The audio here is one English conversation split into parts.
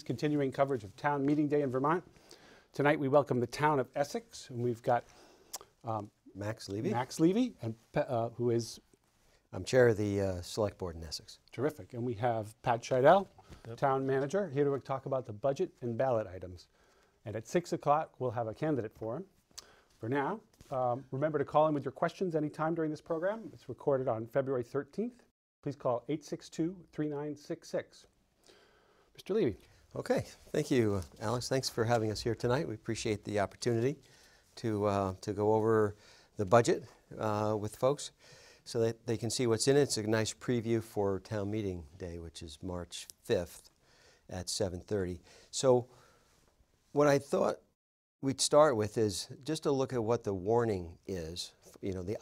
Continuing coverage of Town Meeting Day in Vermont. Tonight we welcome the town of Essex, and we've got Max Levy. Max Levy, and who is I'm chair of the Select Board in Essex. terrific. And we have Pat Scheidel, town manager, here to talk about the budget and ballot items. And at 6 o'clock, we'll have a candidate for him. For now, remember to call in with your questions anytime during this program. It's recorded on February 13th. Please call 862-3966. Mr. Levy. Okay, thank you, Alex. Thanks for having us here tonight. We appreciate the opportunity to go over the budget with folks so that they can see what's in it. It's a nice preview for Town Meeting Day, which is March 5th at 7:30. So what I thought we'd start with is just to look at what the warning is, you know, the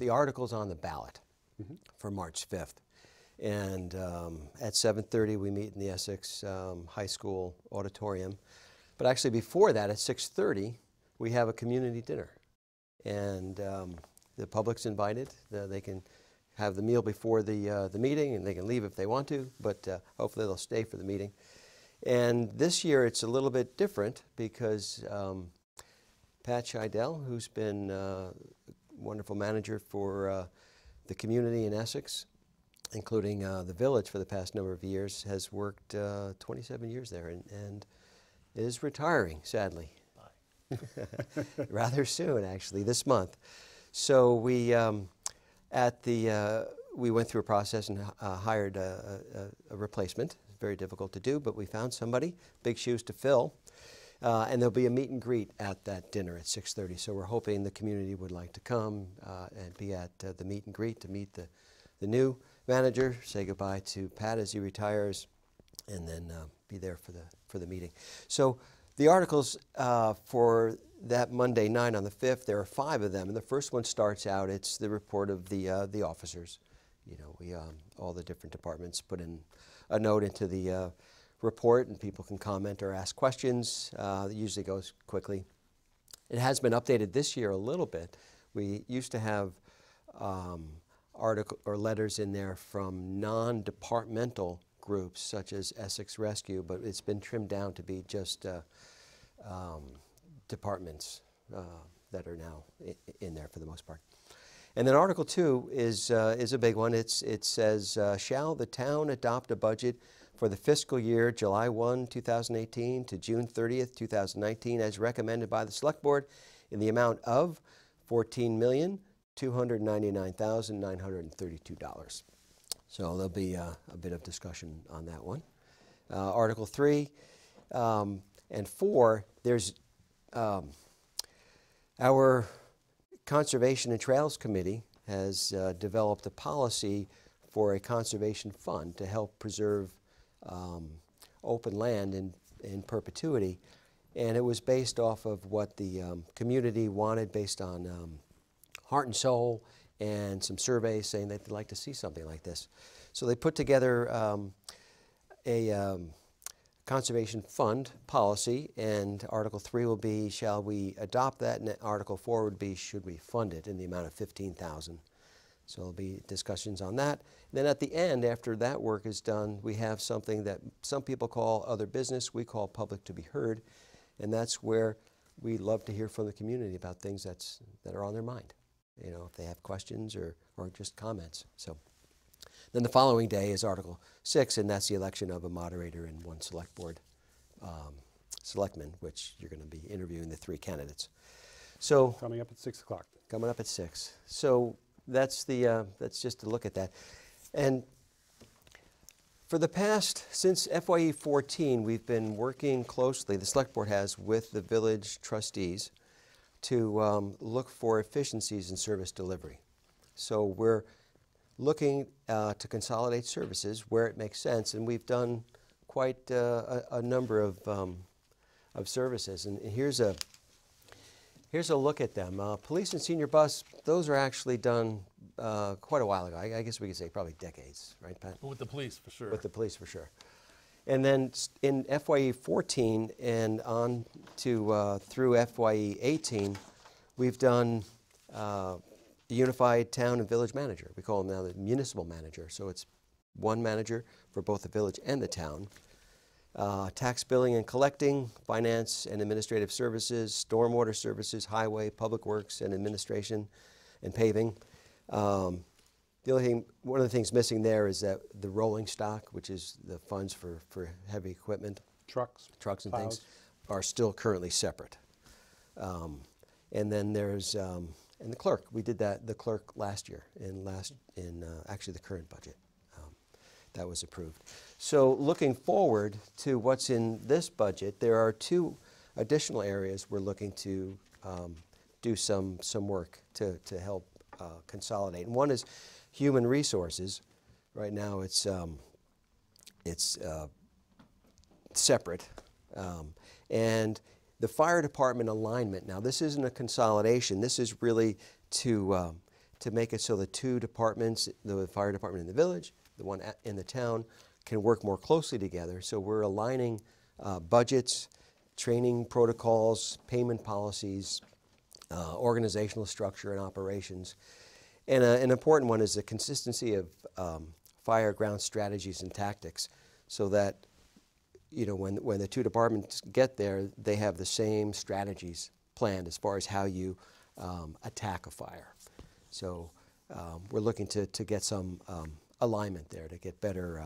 articles on the ballot for March 5th. And at 7:30 we meet in the Essex High School auditorium. But actually before that, at 6:30, we have a community dinner. And the public's invited. They can have the meal before the meeting, and they can leave if they want to, but hopefully they'll stay for the meeting. And this year it's a little bit different because Pat Scheidel, who's been a wonderful manager for the community in Essex, including the village for the past number of years, has worked 27 years there and is retiring, sadly. Rather soon, actually, this month. So we went through a process and hired a replacement. Very difficult to do, but we found somebody, big shoes to fill. And there'll be a meet and greet at that dinner at 6:30. So we're hoping the community would like to come and be at the meet and greet to meet the new manager, say goodbye to Pat as he retires, and then be there for the meeting. So the articles for that Monday night on the 5th, there are 5 of them, and the first one starts out, it's the report of the officers. You know, we all the different departments put in a note into the report, and people can comment or ask questions. It usually goes quickly. It has been updated this year a little bit. We used to have article or letters in there from non-departmental groups such as Essex Rescue, but it's been trimmed down to be just departments that are now in there for the most part. And then Article 2 is a big one. It says, shall the town adopt a budget for the fiscal year July 1, 2018 to June 30th, 2019 as recommended by the Select Board in the amount of $14,299,932. So there'll be a bit of discussion on that one. Article 3 and 4, there's our Conservation and Trails Committee has developed a policy for a conservation fund to help preserve open land in perpetuity. And it was based off of what the community wanted based on heart and soul and some surveys saying that they'd like to see something like this. So they put together a conservation fund policy, and Article 3 will be, shall we adopt that? And Article 4 would be, should we fund it in the amount of $15,000? So there'll be discussions on that. And then at the end, after that work is done, we have something that some people call other business, we call public to be heard, and that's where we love to hear from the community about things that are on their mind. You know, if they have questions or just comments. So then the following day is Article 6, and that's the election of a moderator and 1 Select Board selectman, which you're going to be interviewing the 3 candidates. So Coming up at 6 o'clock. Coming up at 6. So that's just to look at that. And for the past, since FYE 14, we've been working closely, the Select Board has, with the village trustees to look for efficiencies in service delivery. So we're looking to consolidate services where it makes sense, and we've done quite a number of services. And here's a look at them. Police and senior bus, those are actually done quite a while ago. I guess we could say probably decades, right, Pat? With the police, for sure. With the police, for sure. And then in FYE 14 and on to through FYE 18, we've done the Unified Town and Village Manager. We call him now the Municipal Manager. So it's one manager for both the village and the town. tax billing and collecting, finance and administrative services, stormwater services, highway, public works and administration, and paving. The only thing, one of the things missing there is that the rolling stock, which is the funds for heavy equipment, Trucks and plows. things, are still currently separate. And then there's, and the clerk, we did the clerk last year, actually the current budget. That was approved. So looking forward to what's in this budget, there are two additional areas we're looking to do some work to help consolidate. And one is human resources. Right now it's separate. And the fire department alignment, now this isn't a consolidation, this is really to make it so the two departments, the fire department in the village, the one in the town, can work more closely together. So we're aligning budgets, training protocols, payment policies, organizational structure and operations. And an important one is the consistency of fire ground strategies and tactics, so that when the two departments get there, they have the same strategies planned as far as how you attack a fire. So we're looking to get some alignment there, to get better,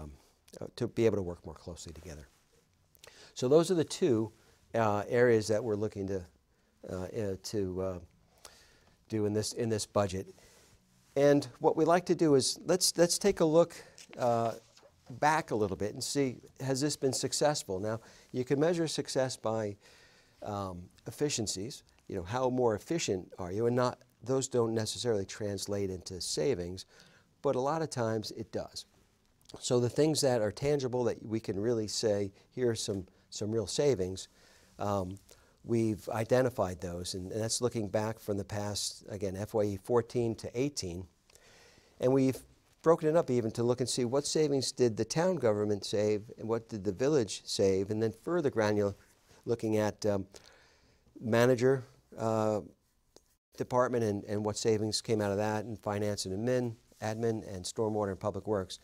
to be able to work more closely together. So those are the two areas that we're looking to do in this budget. And what we like to do is let's take a look back a little bit and see, has this been successful? Now, you can measure success by efficiencies. How more efficient are you? And those don't necessarily translate into savings, but a lot of times it does. So the things that are tangible that we can really say, here are some real savings, we've identified those, and that's looking back from the past, again, FYE 14 to 18. And we've broken it up even to look and see what savings did the town government save and what did the village save, and then further granular looking at manager department and what savings came out of that, and finance and admin and stormwater and public works.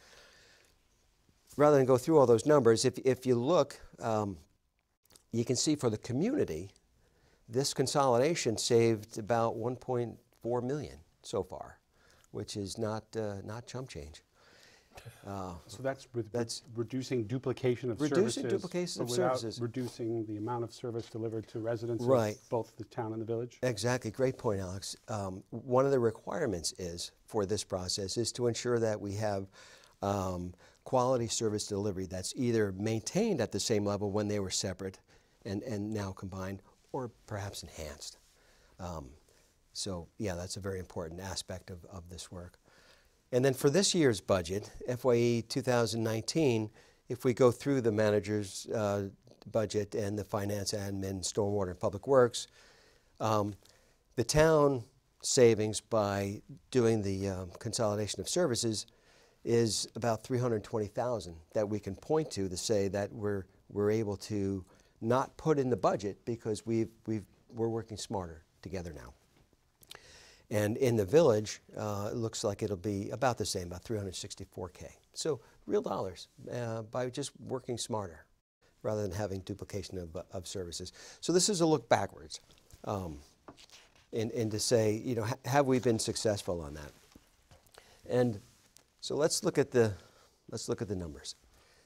Rather than go through all those numbers, if you look, you can see for the community, this consolidation saved about $1.4 million so far, which is not chump change. So that's reducing duplication of services, duplication of without services, reducing the amount of service delivered to residents right. of both the town and the village. Exactly, great point, Alex. One of the requirements for this process is to ensure that we have quality service delivery that's either maintained at the same level when they were separate and now combined, or perhaps enhanced. So yeah, that's a very important aspect of this work. And then for this year's budget, FYE 2019, if we go through the manager's budget and the finance, admin, stormwater, and public works, the town savings by doing the consolidation of services is about $320,000 that we can point to say that we're able to not put in the budget because we're working smarter together now. And in the village, it looks like it'll be about the same, about $364K. So real dollars by just working smarter rather than having duplication of services. So this is a look backwards, and to say, have we been successful on that? And so let's look at the numbers.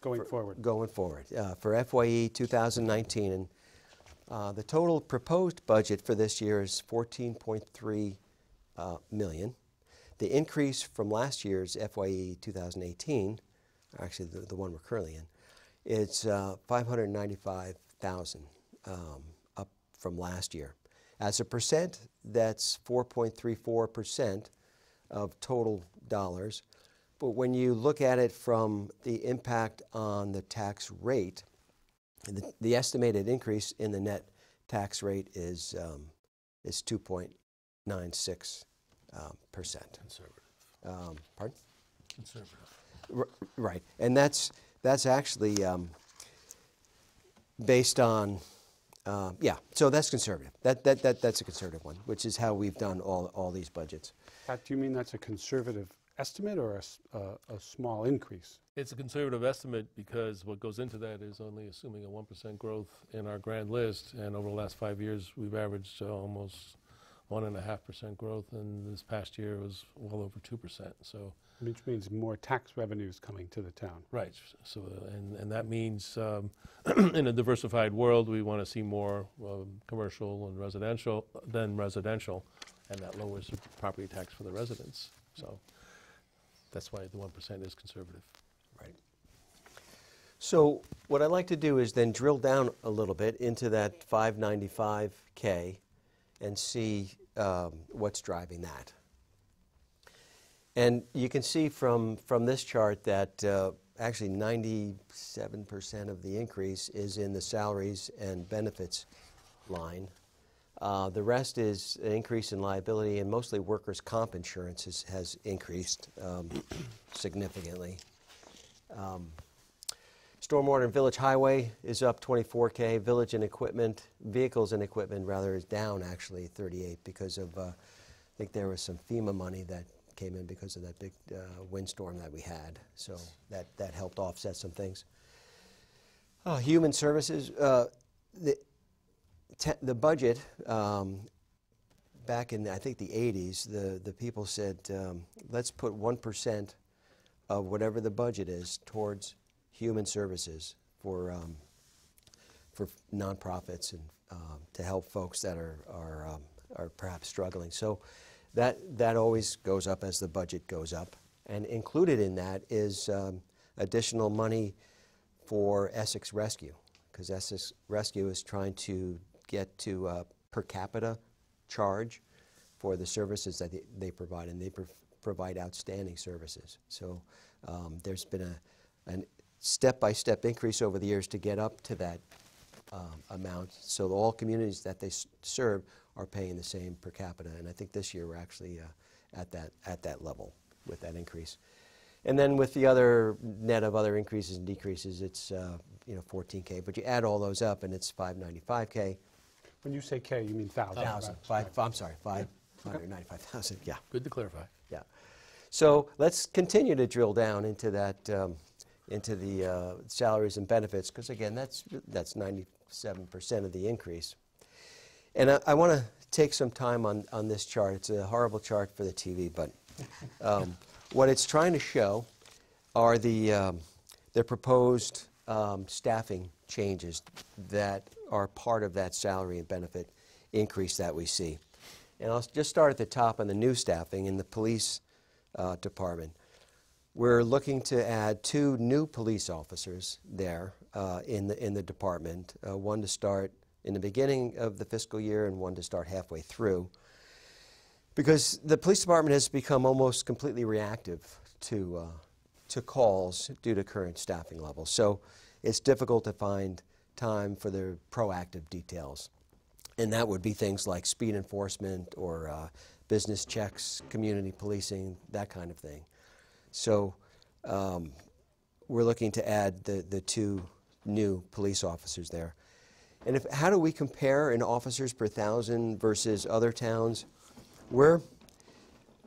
Going forward. Going forward. For FYE 2019, and the total proposed budget for this year is $14.3 million. The increase from last year's FYE 2018, actually the one we're currently in, it's $595,000 up from last year. As a percent, that's 4.34% of total dollars. But when you look at it from the impact on the tax rate, the estimated increase in the net tax rate is 2.96%. Conservative. Pardon? Conservative. Right, and that's actually based on, so that's conservative. That's a conservative one, which is how we've done all these budgets. Pat, do you mean that's a conservative estimate or a small increase? It's a conservative estimate because what goes into that is only assuming a 1% growth in our grand list, and over the last 5 years, we've averaged almost 1.5% growth, and this past year was well over 2%. So, which means more tax revenues coming to the town. right. So, and that means in a diversified world, we want to see more commercial and residential than residential, and that lowers the property tax for the residents. So that's why the 1% is conservative. Right. So what I'd like to do is then drill down a little bit into that 595K and see what's driving that. And you can see from this chart that actually 97% of the increase is in the salaries and benefits line. The rest is an increase in liability, and mostly workers' comp insurance has increased significantly. Stormwater and Village Highway is up 24K. Village and equipment, vehicles and equipment rather, is down actually 38 because of, I think there was some FEMA money that came in because of that big windstorm that we had. So that helped offset some things. Human Services, the budget, back in, I think, the 80s, the people said, let's put 1% of whatever the budget is towards human services for nonprofits and to help folks that are perhaps struggling. So that always goes up as the budget goes up. And included in that is additional money for Essex Rescue, because Essex Rescue is trying to get to a per capita charge for the services that they provide, and they provide outstanding services. So there's been a step-by-step increase over the years to get up to that amount. So all communities that they serve are paying the same per capita, and I think this year we're actually at that level with that increase. And then with the other net of other increases and decreases, it's 14K. But you add all those up, and it's 595K. When you say K, you mean thousand. I'm sorry, 595,000. Yeah. Good to clarify. Yeah. So let's continue to drill down into that, into the salaries and benefits, because again, that's 97% of the increase. And I want to take some time on this chart. It's a horrible chart for the TV, but what it's trying to show are the proposed staffing changes that are part of that salary and benefit increase that we see. And I'll just start at the top on the new staffing in the police department. We're looking to add 2 new police officers there in the department, one to start in the beginning of the fiscal year and one to start halfway through, because the police department has become almost completely reactive to calls due to current staffing levels. So it's difficult to find time for the proactive details. And that would be things like speed enforcement or business checks, community policing, that kind of thing. So we're looking to add the 2 new police officers there. And how do we compare in officers per thousand versus other towns? We're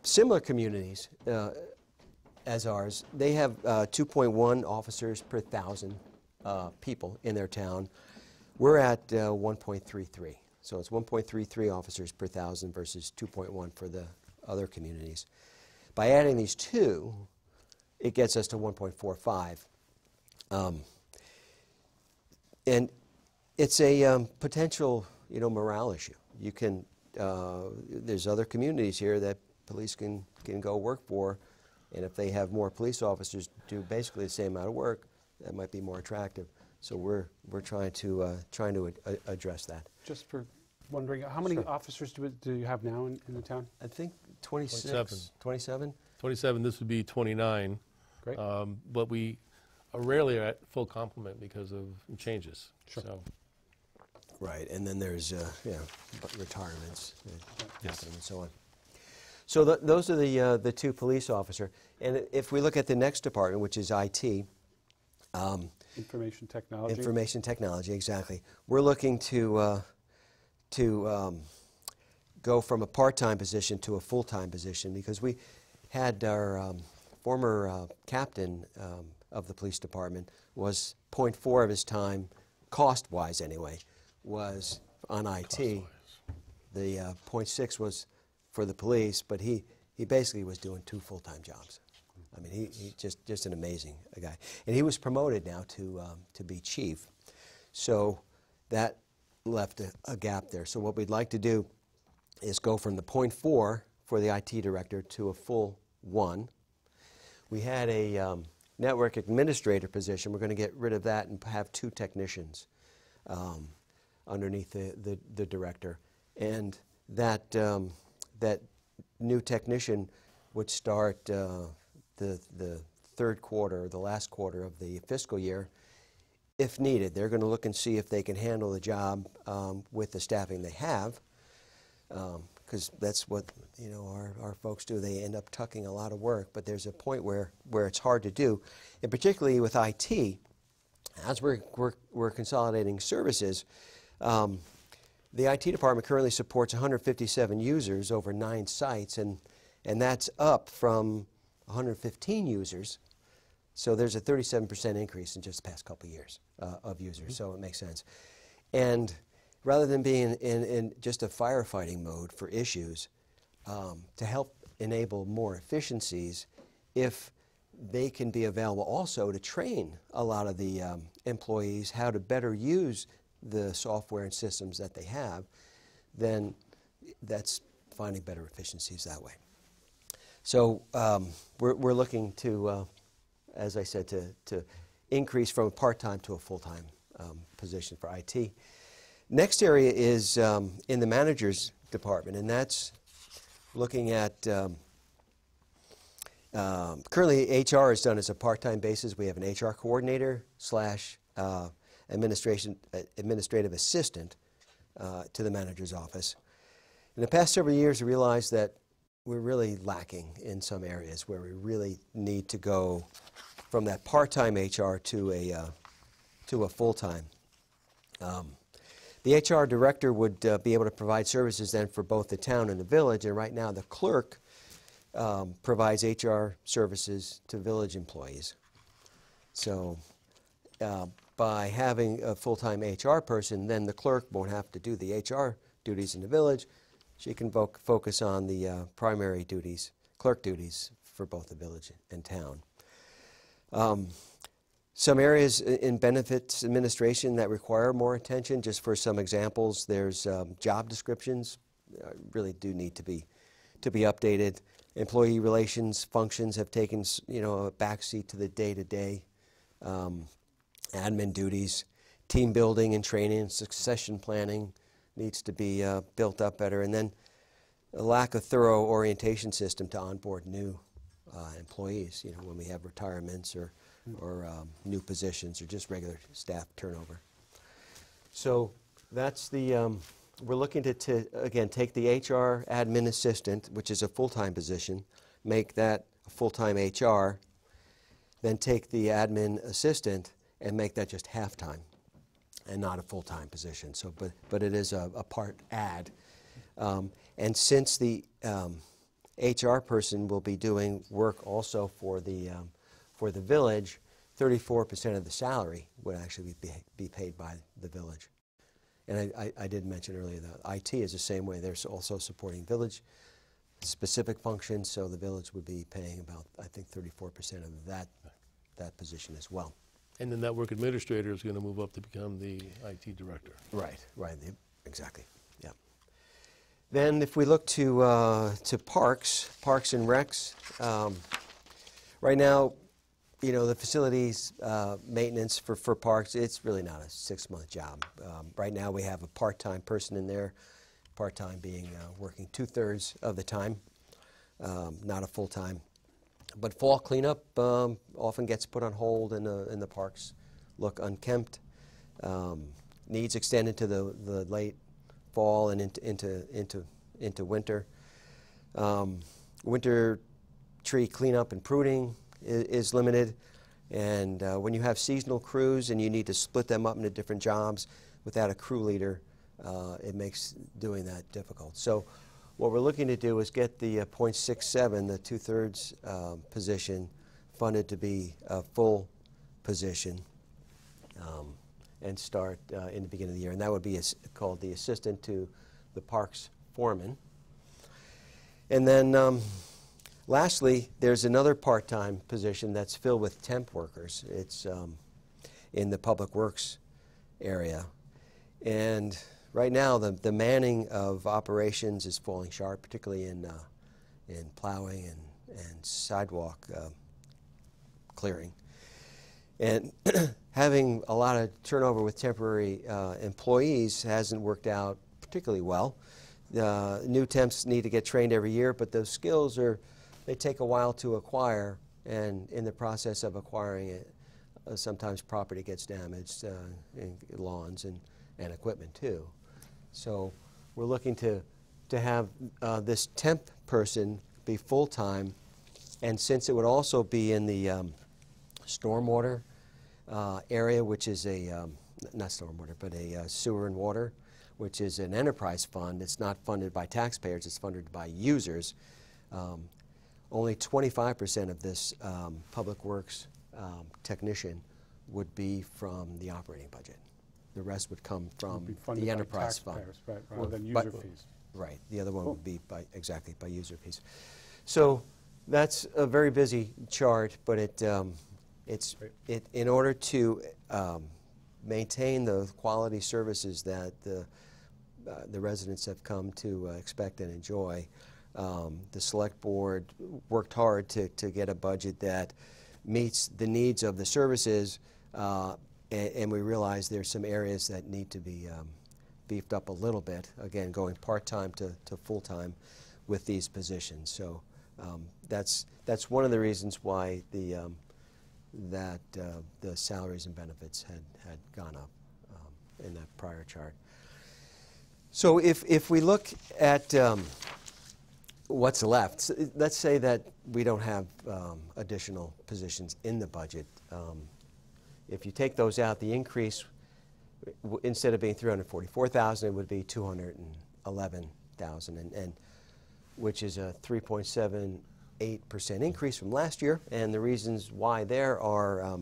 similar communities as ours. They have 2.1 officers per thousand people in their town. We're at 1.33. So it's 1.33 officers per thousand versus 2.1 for the other communities. By adding these 2, it gets us to 1.45. And it's a potential, morale issue. You can, there's other communities here that police can go work for, and if they have more police officers do basically the same amount of work, that might be more attractive. So we're trying to address that. Just for wondering, how many officers do you have now in the town? I think 26. 27? 27, this would be 29. Great. But we are rarely at full complement because of changes. Sure. So. Right, and then there's retirements happening and so on. So those are the 2 police officers. And if we look at the next department, which is IT, Information technology. Information technology, exactly. We're looking to go from a part-time position to a full-time position, because had our former captain of the police department was 0.4 of his time, cost-wise anyway, was on IT. Cost-wise. The 0.6 was for the police, but he basically was doing 2 full-time jobs. I mean, he just an amazing guy. And he was promoted now to be chief. So that left a gap there. So what we'd like to do is go from the 0.4 for the IT director to a full 1. We had a network administrator position. We're going to get rid of that and have 2 technicians underneath the director. And that new technician would start the third quarter, the last quarter of the fiscal year, if needed. They're going to look and see if they can handle the job with the staffing they have, because that's what our folks do. They end up tucking a lot of work, but there's a point where it's hard to do, and particularly with IT, as we're consolidating services. The IT department currently supports 157 users over 9 sites, and that's up from 115 users. So there's a 37% increase in just the past couple of years of users, so it makes sense. And rather than being in just a firefighting mode for issues, to help enable more efficiencies, if they can be available also to train a lot of the employees how to better use the software and systems that they have, then that's finding better efficiencies that way. So we're looking to, as I said, to increase from a part-time to a full-time position for IT. Next area is in the manager's department, and that's looking at currently HR is done as a part-time basis. We have an HR coordinator / administrative assistant to the manager's office. In the past several years, we realized that we're really lacking in some areas where we really need to go from that part-time HR to a full-time. The HR director would be able to provide services then for both the town and the village, and right now the clerk provides HR services to village employees. So by having a full-time HR person, then the clerk won't have to do the HR duties in the village. She can focus on the primary duties, clerk duties, for both the village and town. Some areas in benefits administration that require more attention, just for some examples, there's job descriptions really do need to be updated. Employee relations functions have taken a backseat to the day-to-day admin duties. Team building and training, succession planning needs to be built up better, and then a lack of thorough orientation system to onboard new employees, when we have retirements or new positions or just regular staff turnover. So that's the, we're looking to again, take the HR admin assistant, which is a full-time position, make that a full-time HR, then take the admin assistant and make that just half-time and not a full-time position. So, but it is a part ad. And since the HR person will be doing work also for the village, 34% of the salary would actually be paid by the village. And I did mention earlier that IT is the same way. They're also supporting village-specific functions, so the village would be paying about, I think, 34% of that position as well. And the network administrator is going to move up to become the IT director. Right, exactly, yeah. Then if we look to parks and recs, right now, the facilities maintenance for parks, it's really not a 6-month job. Right now we have a part-time person in there, part-time being working 2/3 of the time, not a full-time. But fall cleanup often gets put on hold in the parks, look unkempt. Needs extended to the late fall and into winter. Winter tree cleanup and pruning is limited, and when you have seasonal crews and you need to split them up into different jobs without a crew leader, it makes doing that difficult. So what we're looking to do is get the .67, the 2/3 position, funded to be a full position, and start in the beginning of the year. And that would be called the assistant to the parks foreman. And then lastly, there's another part-time position that's filled with temp workers. It's in the public works area. And right now, the manning of operations is falling short, particularly in plowing and sidewalk clearing. And having a lot of turnover with temporary employees hasn't worked out particularly well. New temps need to get trained every year, but those skills they take a while to acquire, and in the process of acquiring it, sometimes property gets damaged, in lawns and equipment too. So we're looking to have this temp person be full-time, and since it would also be in the stormwater area, which is not stormwater, but a sewer and water, which is an enterprise fund. It's not funded by taxpayers, it's funded by users. Only 25% of this public works technician would be from the operating budget. The rest would come from the enterprise fund. Right, rather than user fees. Right, the other one would be by user fees. So that's a very busy chart, but in order to maintain the quality services that the residents have come to expect and enjoy, the Select Board worked hard to get a budget that meets the needs of the services, and we realize there's some areas that need to be beefed up a little bit, again, going part-time to full-time with these positions. So that's one of the reasons why the salaries and benefits had gone up in that prior chart. So if we look at what's left, let's say that we don't have additional positions in the budget. If you take those out, the increase, instead of being 344,000, it would be 211,000, and which is a 3.78% increase from last year. And the reasons why there are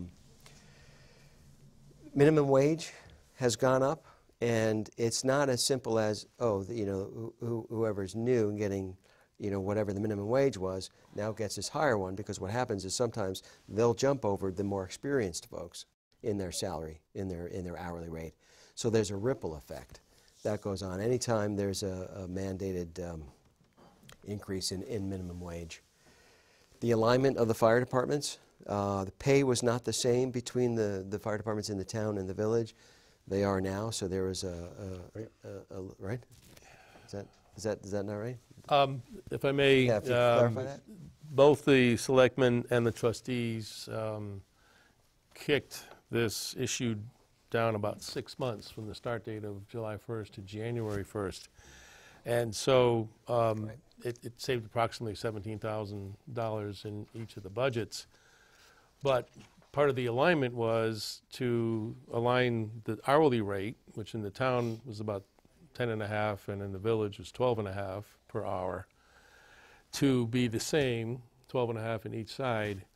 minimum wage has gone up, and it's not as simple as, oh, whoever's new and getting, whatever the minimum wage was, now gets this higher one, because what happens is sometimes they'll jump over the more experienced folks in their salary, in their hourly rate. So there's a ripple effect that goes on anytime there's a mandated increase in minimum wage. The alignment of the fire departments, the pay was not the same between the fire departments in the town and the village. They are now, so there was right? Is that not right? If I may, Yeah, if you clarify that. Both the selectmen and the trustees kicked this issue down about 6 months from the start date of July 1st to January 1st. And so it saved approximately $17,000 in each of the budgets. But part of the alignment was to align the hourly rate, which in the town was about 10.5 and in the village was 12.5 per hour, to be the same, 12.5 in each side.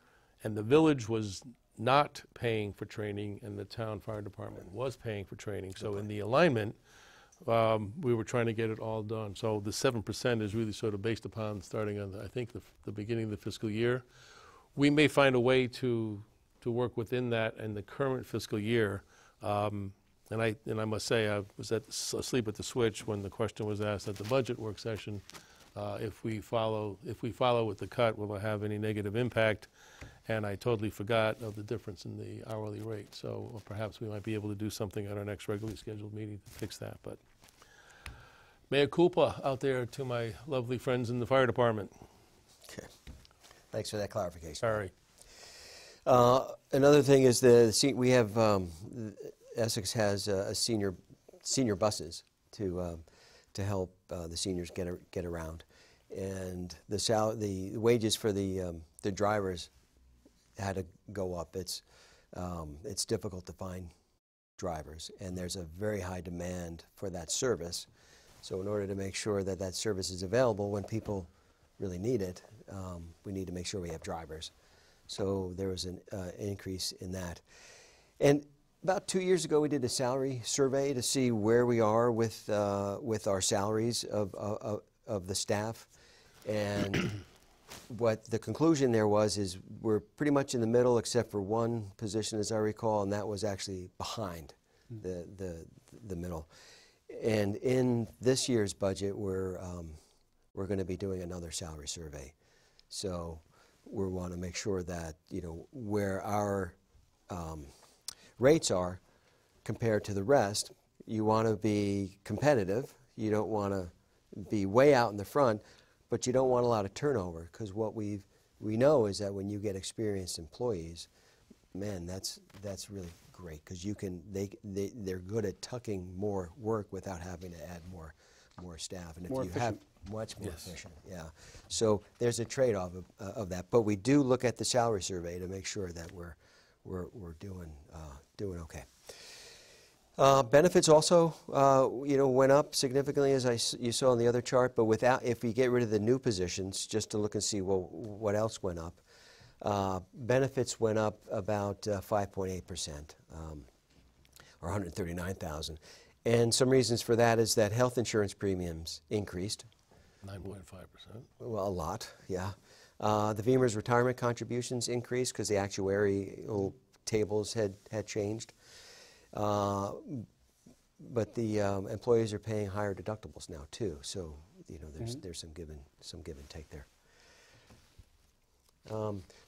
And the village was not paying for training, and the town fire department was paying for training. So in the alignment, we were trying to get it all done. So the 7% is really sort of based upon starting on, I think, the beginning of the fiscal year. We may find a way to work within that in the current fiscal year. And I must say, I was asleep at the switch when the question was asked at the budget work session. If we follow with the cut, will it have any negative impact? And I totally forgot of the difference in the hourly rate. So perhaps we might be able to do something at our next regularly scheduled meeting to fix that. But mea culpa out there to my lovely friends in the fire department. Okay. Thanks for that clarification. Sorry. Another thing is we have Essex has senior buses to help the seniors get around, and the wages for the drivers had to go up. It's difficult to find drivers, and there's a very high demand for that service. So in order to make sure that that service is available when people really need it, we need to make sure we have drivers. So there was an increase in that. And about 2 years ago, we did a salary survey to see where we are with our salaries of the staff. And what the conclusion there was is we're pretty much in the middle except for one position, as I recall, and that was actually behind the middle. And in this year's budget, we're going to be doing another salary survey. So we want to make sure that, you know, where our rates are compared to the rest, you want to be competitive. You don't want to be way out in the front, but you don't want a lot of turnover, because what we know is that when you get experienced employees, man, that's really great, because they're good at tucking more work without having to add more staff. And if More you efficient. have much more Yes. efficient, yeah. So there's a trade-off of that, but we do look at the salary survey to make sure that we're doing okay. Benefits also, you know, went up significantly, as you saw on the other chart. But if we get rid of the new positions, just to look and see, well, what else went up? Benefits went up about 5.8%, or 139,000. And some reasons for that is that health insurance premiums increased. 9.5%. Well, a lot, yeah. The VEMR's retirement contributions increased because the actuarial tables had changed. But the employees are paying higher deductibles now too. So, you know, there's some give and take there.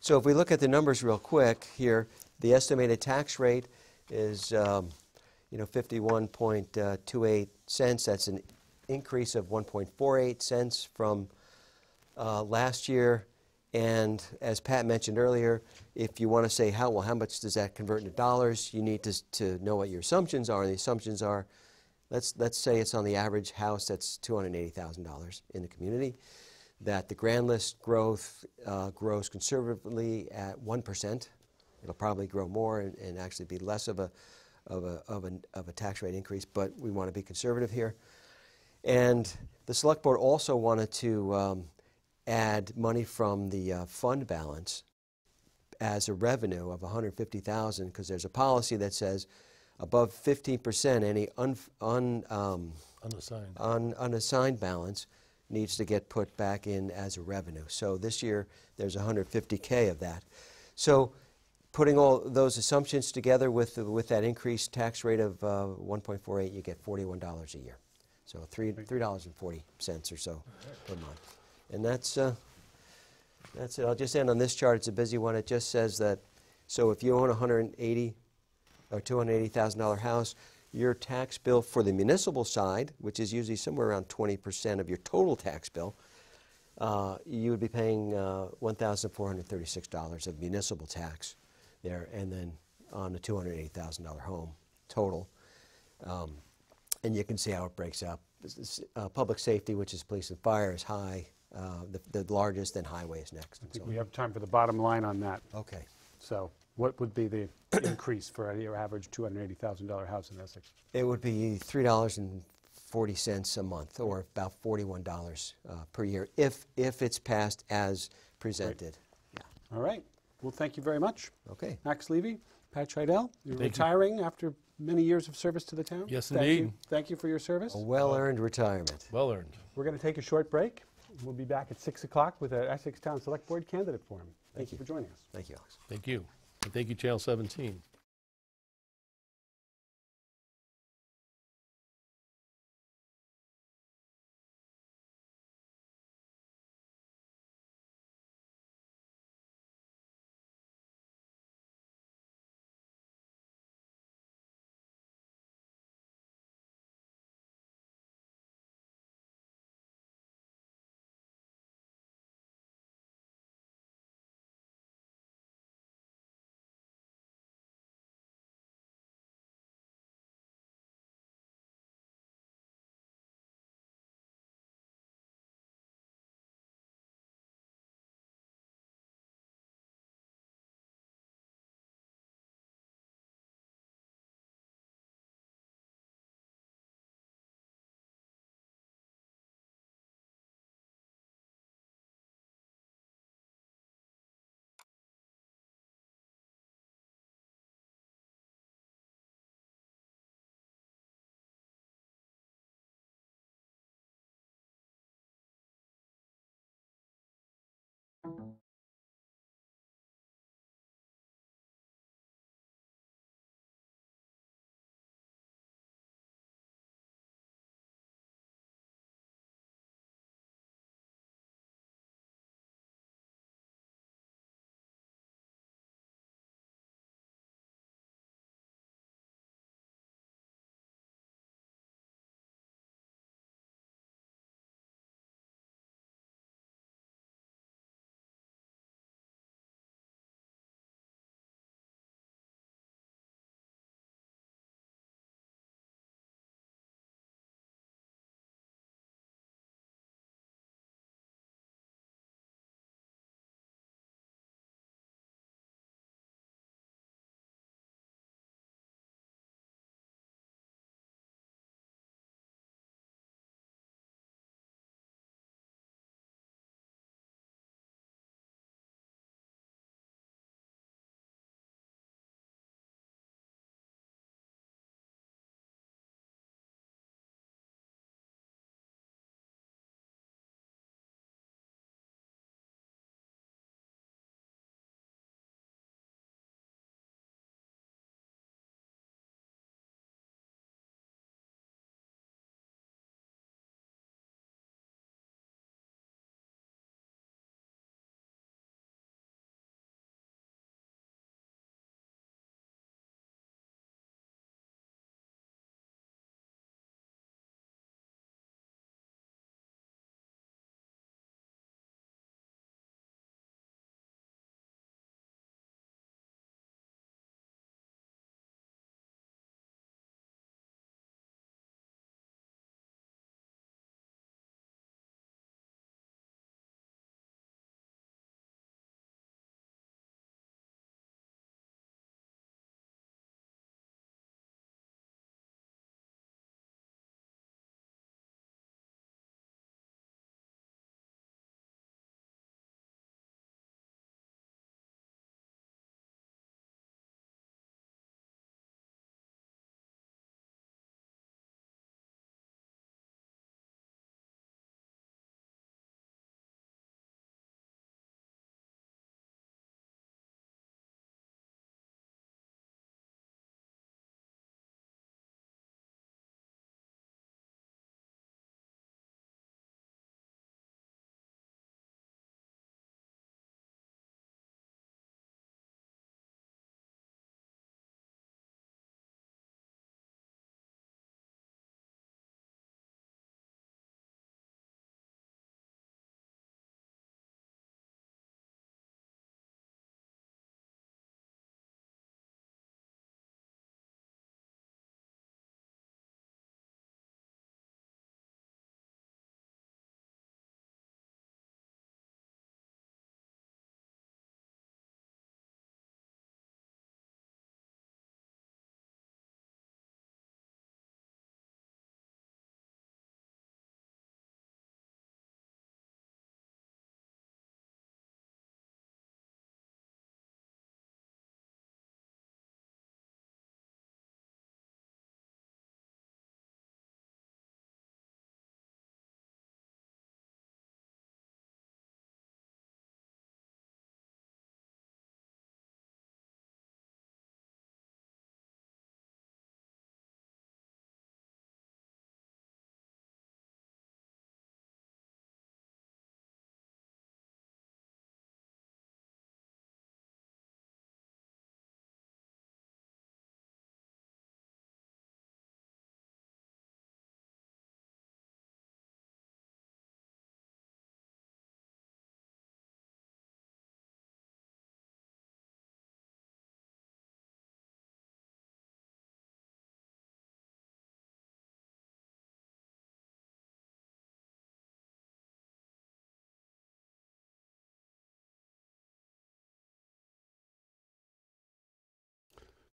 So if we look at the numbers real quick here, the estimated tax rate is, you know, 51.28 cents. That's an increase of 1.48 cents from last year. And as Pat mentioned earlier, if you want to say how much does that convert into dollars, you need to know what your assumptions are. And the assumptions are, let's say it's on the average house that's $280,000 in the community, that the grand list growth grows conservatively at 1%. It'll probably grow more and actually be less of a tax rate increase, but we want to be conservative here. And the Select Board also wanted to add money from the fund balance as a revenue of $150,000, because there's a policy that says above 15%, any unassigned balance needs to get put back in as a revenue. So this year there's $150K of that. So putting all those assumptions together with that increased tax rate of 1.48, you get $41 a year. So $3.40 or so per month. And that's it. I'll just end on this chart. It's a busy one. It just says that, so if you own a $180,000 or $280,000 house, your tax bill for the municipal side, which is usually somewhere around 20% of your total tax bill, you would be paying $1,436 of municipal tax there, and then on a $280,000 home total. And you can see how it breaks up. Public safety, which is police and fire, is high. The largest, then highway is next. I think we have time for the bottom line on that. Okay. So what would be the increase for your average $280,000 house in Essex? It would be $3.40 a month, or about $41 per year, if it's passed as presented. Yeah. All right. Well, thank you very much. Okay. Max Levy, Pat Scheidel, you're Thank you. retiring after many years of service to the town. Yes, Thank indeed. you. Thank you for your service. A well-earned retirement. Well earned. We're going to take a short break. We'll be back at 6 o'clock with an Essex Town Select Board candidate forum. Thank you for joining us. Thank you, Alex. Thank you. And thank you, Channel 17.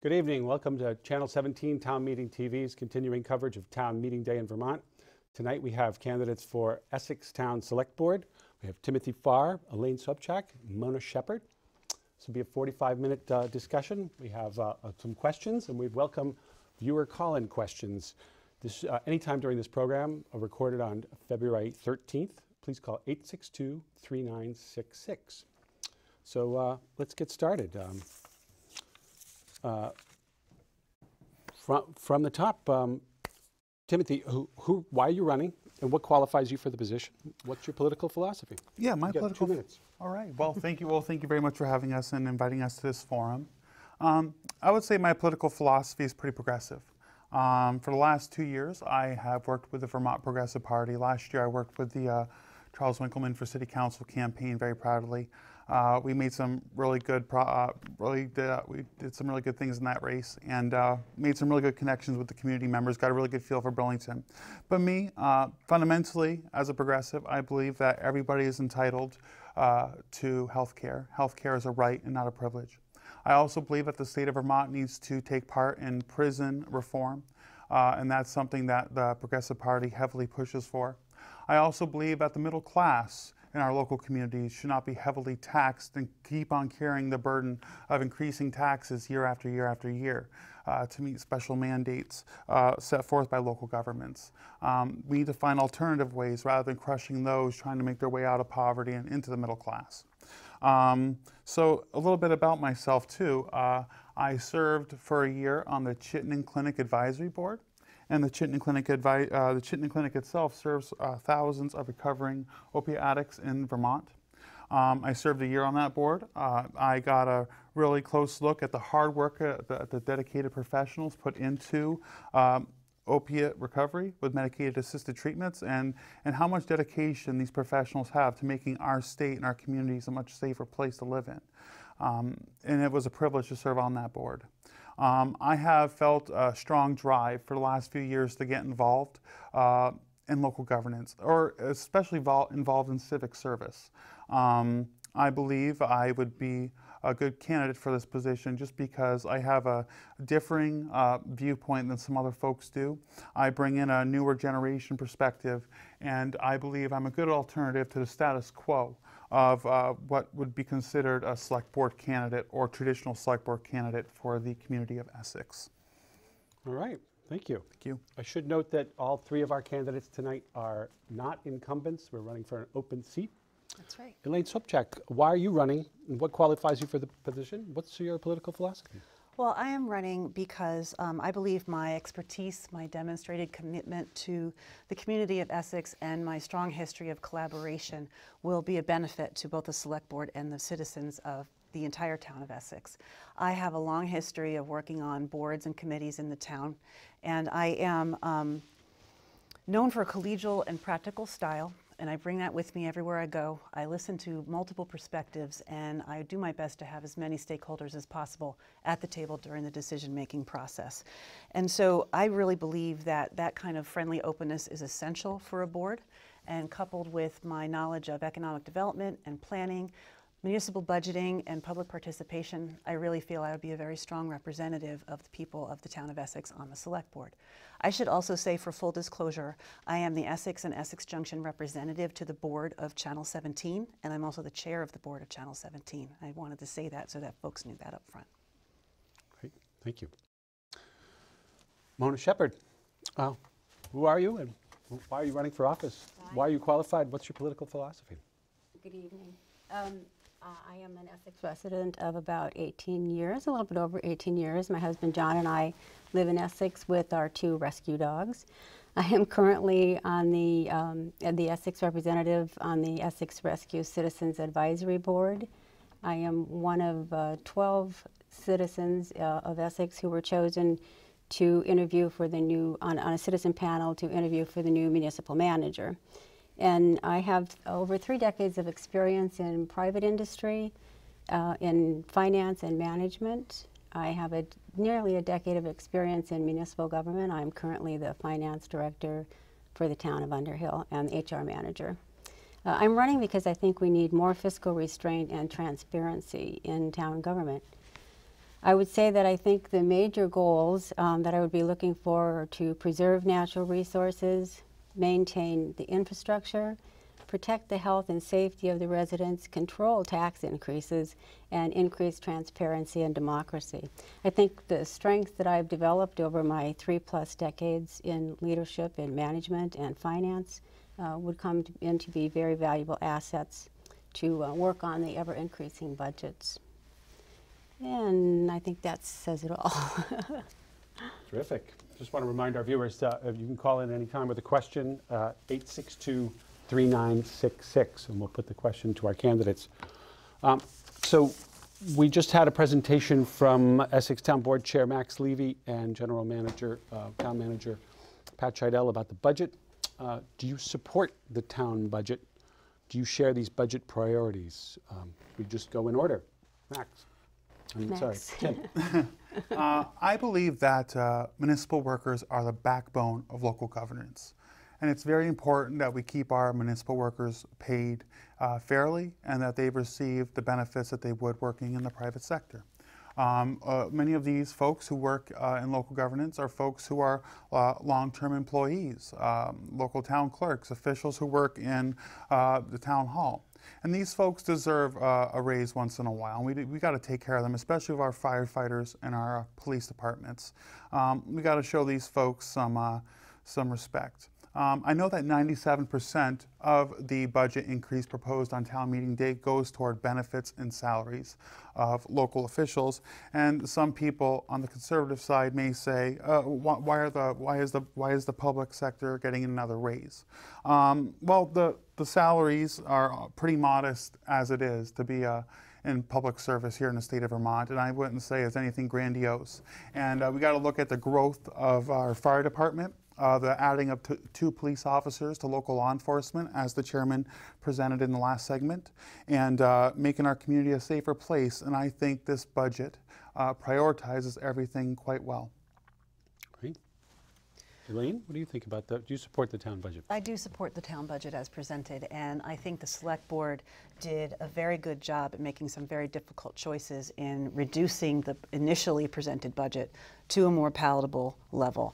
Good evening. Welcome to Channel 17 Town Meeting TV's continuing coverage of Town Meeting Day in Vermont. Tonight we have candidates for Essex Town Select Board. We have Timothy Farr, Elaine Sopchak, and Sheppard. This will be a 45-minute discussion. We have some questions, and we'd welcome viewer call-in questions. This anytime during this program, recorded on February 13th. Please call 862-3966. So let's get started. From the top, Timothy, why are you running, and what qualifies you for the position? What's your political philosophy? Yeah, my political. 2 minutes. All right. Well, thank you. Well, thank you very much for having us and inviting us to this forum. I would say my political philosophy is pretty progressive. For the last 2 years, I have worked with the Vermont Progressive Party. Last year, I worked with the Charles Winkleman for City Council campaign very proudly. We made some really good, we did some really good things in that race, and made some really good connections with the community members, got a really good feel for Burlington. But me, fundamentally, as a progressive, I believe that everybody is entitled to health care. Health care is a right and not a privilege. I also believe that the state of Vermont needs to take part in prison reform, and that's something that the Progressive Party heavily pushes for. I also believe that the middle class in our local communities should not be heavily taxed and keep on carrying the burden of increasing taxes year after year after year to meet special mandates set forth by local governments. We need to find alternative ways rather than crushing those trying to make their way out of poverty and into the middle class. So a little bit about myself too. I served for a year on the Chittenden Clinic Advisory Board. And the Chittenden Clinic itself serves thousands of recovering opiate addicts in Vermont. I served a year on that board. I got a really close look at the hard work that the dedicated professionals put into opiate recovery with medicated-assisted treatments, and how much dedication these professionals have to making our state and our communities a much safer place to live in. And it was a privilege to serve on that board. I have felt a strong drive for the last few years to get involved in local governance, or especially involved in civic service. I believe I would be a good candidate for this position just because I have a differing viewpoint than some other folks do. I bring in a newer generation perspective, and I believe I'm a good alternative to the status quo of what would be considered a select board candidate or traditional select board candidate for the community of Essex. All right, thank you. Thank you. I should note that all 3 of our candidates tonight are not incumbents. We're running for an open seat. That's right. Elaine Sopchak, why are you running, and what qualifies you for the position? What's your political philosophy? Well, I am running because I believe my expertise, my demonstrated commitment to the community of Essex, and my strong history of collaboration will be a benefit to both the Select Board and the citizens of the entire town of Essex. I have a long history of working on boards and committees in the town, and I am known for a collegial and practical style. And I bring that with me everywhere I go. I listen to multiple perspectives, and I do my best to have as many stakeholders as possible at the table during the decision-making process. And so I really believe that that kind of friendly openness is essential for a board, and coupled with my knowledge of economic development and planning, municipal budgeting, and public participation, I really feel I would be a very strong representative of the people of the town of Essex on the Select Board. I should also say, for full disclosure, I am the Essex and Essex Junction representative to the board of Channel 17, and I'm also the chair of the board of Channel 17. I wanted to say that so that folks knew that up front. Great, thank you. Sheppard, who are you, and why are you running for office? Hi. Why are you qualified? What's your political philosophy? Good evening. I am an Essex resident of about 18 years, a little bit over 18 years. My husband John and I live in Essex with our 2 rescue dogs. I am currently on the Essex representative on the Essex Rescue Citizens Advisory Board. I am one of 12 citizens of Essex who were chosen to interview for the new, on a citizen panel to interview for the new municipal manager. And I have over 3 decades of experience in private industry, in finance and management. I have nearly a decade of experience in municipal government. I'm currently the finance director for the town of Underhill and HR manager. I'm running because I think we need more fiscal restraint and transparency in town government. I would say that I think the major goals that I would be looking for are to preserve natural resources, maintain the infrastructure, protect the health and safety of the residents, control tax increases, and increase transparency and democracy. I think the strength that I've developed over my 3+ decades in leadership, in management, and finance would come in to be very valuable assets to work on the ever-increasing budgets. And I think that says it all. Terrific. Just want to remind our viewers, you can call in anytime with a question, 862-3966, and we'll put the question to our candidates. So we just had a presentation from Essex Town Board Chair Max Levy and General Manager, Town Manager Pat Scheidel about the budget. Do you support the town budget? Do you share these budget priorities? We just go in order. Max. Sorry, Tim. I believe that municipal workers are the backbone of local governance. And it's very important that we keep our municipal workers paid fairly and that they've received the benefits that they would working in the private sector. Many of these folks who work in local governance are folks who are long-term employees, local town clerks, officials who work in the town hall. And these folks deserve a raise once in a while. We got to take care of them, especially with our firefighters and our police departments. We got to show these folks some respect. I know that 97% of the budget increase proposed on town meeting day goes toward benefits and salaries of local officials, and some people on the conservative side may say, why is the public sector getting another raise? Well, the salaries are pretty modest as it is to be in public service here in the state of Vermont, and I wouldn't say it's anything grandiose. And we got to look at the growth of our fire department. The adding of 2 police officers to local law enforcement, as the chairman presented in the last segment, and making our community a safer place. And I think this budget prioritizes everything quite well. Great. Elaine, what do you think about that? Do you support the town budget? I do support the town budget as presented, and I think the Select Board did a very good job at making some very difficult choices in reducing the initially presented budget to a more palatable level.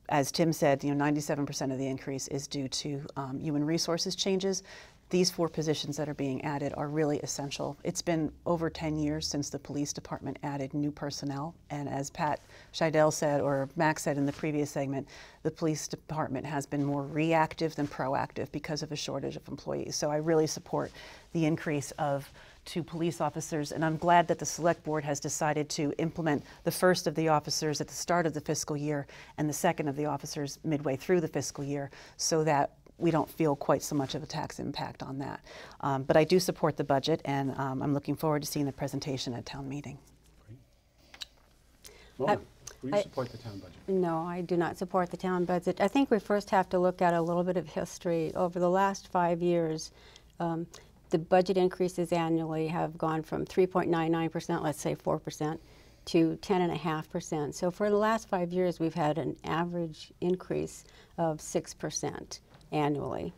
As Tim said, 97% of the increase is due to human resources changes. These 4 positions that are being added are really essential. It's been over 10 years since the police department added new personnel, and as Pat Scheidel said, or Max said in the previous segment, the police department has been more reactive than proactive because of a shortage of employees. So I really support the increase of 2 police officers, and I'm glad that the Select Board has decided to implement the first of the officers at the start of the fiscal year and the second of the officers midway through the fiscal year, so that we don't feel quite so much of a tax impact on that. But I do support the budget, and I'm looking forward to seeing the presentation at town meeting. Well, do you support the town budget? No, I do not support the town budget. I think we first have to look at a little bit of history. Over the last 5 years, the budget increases annually have gone from 3.99%, let's say 4%, to 10.5%. So for the last 5 years, we've had an average increase of 6% annually.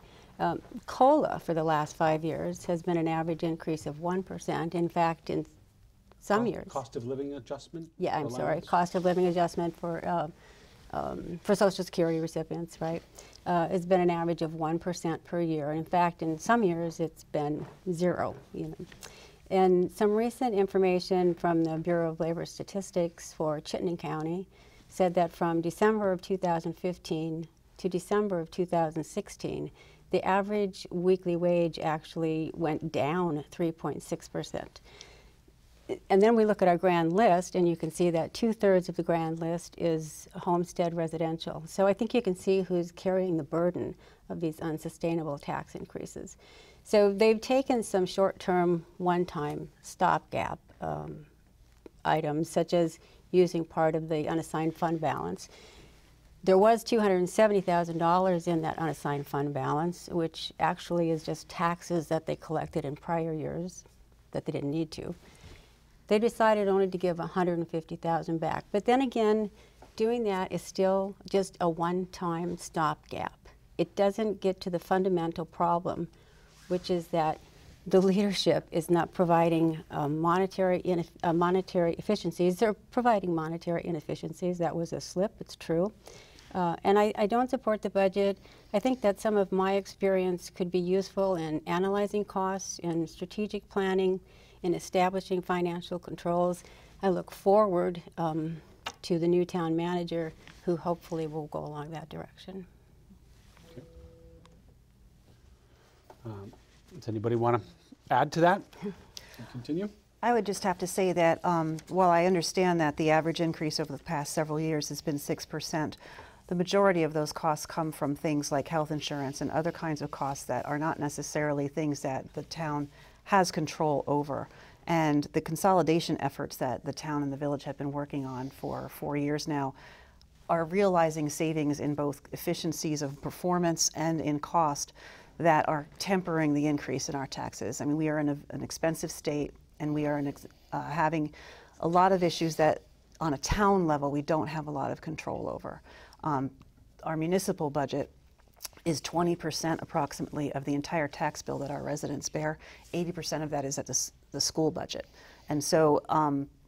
COLA for the last 5 years has been an average increase of 1%. In fact, in some years. Cost of living adjustment? Yeah, I'm sorry, cost of living adjustment for Social Security recipients, right? It's been an average of 1% per year. In fact, in some years, it's been 0, And some recent information from the Bureau of Labor Statistics for Chittenden County said that from December of 2015 to December of 2016, the average weekly wage actually went down 3.6%. And then we look at our grand list, and you can see that 2/3 of the grand list is homestead residential. So I think you can see who's carrying the burden of these unsustainable tax increases. So they've taken some short-term, one-time stopgap items, such as using part of the unassigned fund balance. There was $270,000 in that unassigned fund balance, which actually is just taxes that they collected in prior years that they didn't need to. They decided only to give $150,000 back. But then again, doing that is still just a one-time stopgap. It doesn't get to the fundamental problem, which is that the leadership is not providing monetary efficiencies. They're providing monetary inefficiencies. That was a slip, it's true. And I don't support the budget. I think that some of my experience could be useful in analyzing costs, in strategic planning, in establishing financial controls. I look forward to the new town manager who hopefully will go along that direction. Does anybody want to add to that? Continue. I would just have to say that while I understand that the average increase over the past several years has been 6%, the majority of those costs come from things like health insurance and other kinds of costs that are not necessarily things that the town has control over. And the consolidation efforts that the town and the village have been working on for 4 years now are realizing savings in both efficiencies of performance and in cost that are tempering the increase in our taxes. I mean, we are in an expensive state, and we are having a lot of issues that on a town level we don't have a lot of control over. Our municipal budget is 20% approximately of the entire tax bill that our residents bear. 80% of that is at the school budget. And so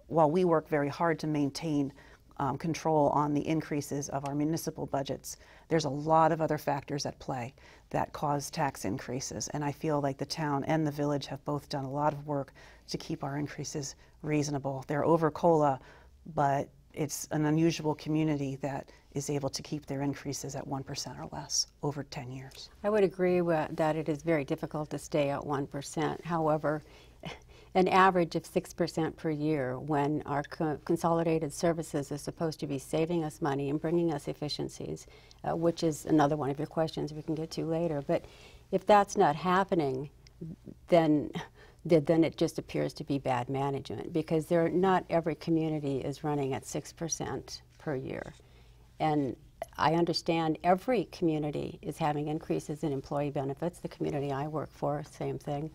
while we work very hard to maintain control on the increases of our municipal budgets, there's a lot of other factors at play that cause tax increases. And I feel like the town and the village have both done a lot of work to keep our increases reasonable. They're over COLA, but it's an unusual community that is able to keep their increases at 1% or less over 10 years. I would agree that it is very difficult to stay at 1%. However, an average of 6% per year when our consolidated services is supposed to be saving us money and bringing us efficiencies, which is another one of your questions we can get to later. But if that's not happening, then it just appears to be bad management, because not every community is running at 6% per year. And I understand every community is having increases in employee benefits. The community I work for, same thing.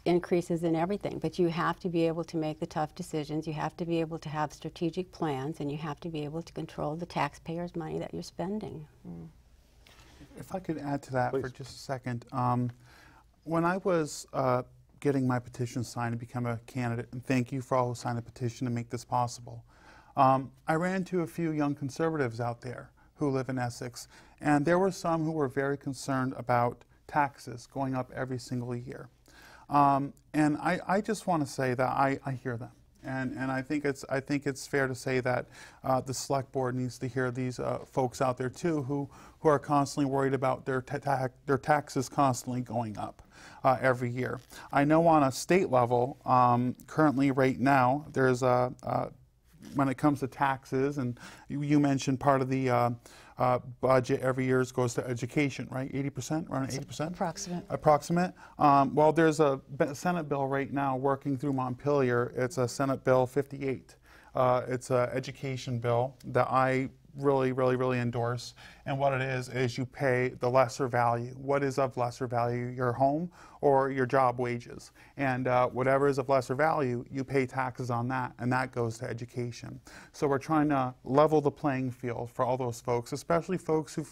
Increases in everything, but you have to be able to make the tough decisions. You have to be able to have strategic plans, and you have to be able to control the taxpayers' money that you're spending. If I could add to that Please. for just a second. When I was getting my petition signed to become a candidate, and thank you for all who signed the petition to make this possible, I ran into a few young conservatives out there who live in Essex, and there were some who were very concerned about taxes going up every single year. And I just want to say that I hear them, and I think it's fair to say that the select board needs to hear these folks out there too, who are constantly worried about their taxes constantly going up every year. I know on a state level, currently right now, there's when it comes to taxes, and you mentioned part of the budget every year goes to education, right? 80%, around 80%? Approximate. Well, there's a Senate bill right now working through Montpelier. It's a Senate Bill 58. It's an education bill that I really endorse. And what it is you pay the lesser value. What is of lesser value? Your home or your job wages. And whatever is of lesser value, you pay taxes on that, and that goes to education. So we're trying to level the playing field for all those folks, especially folks who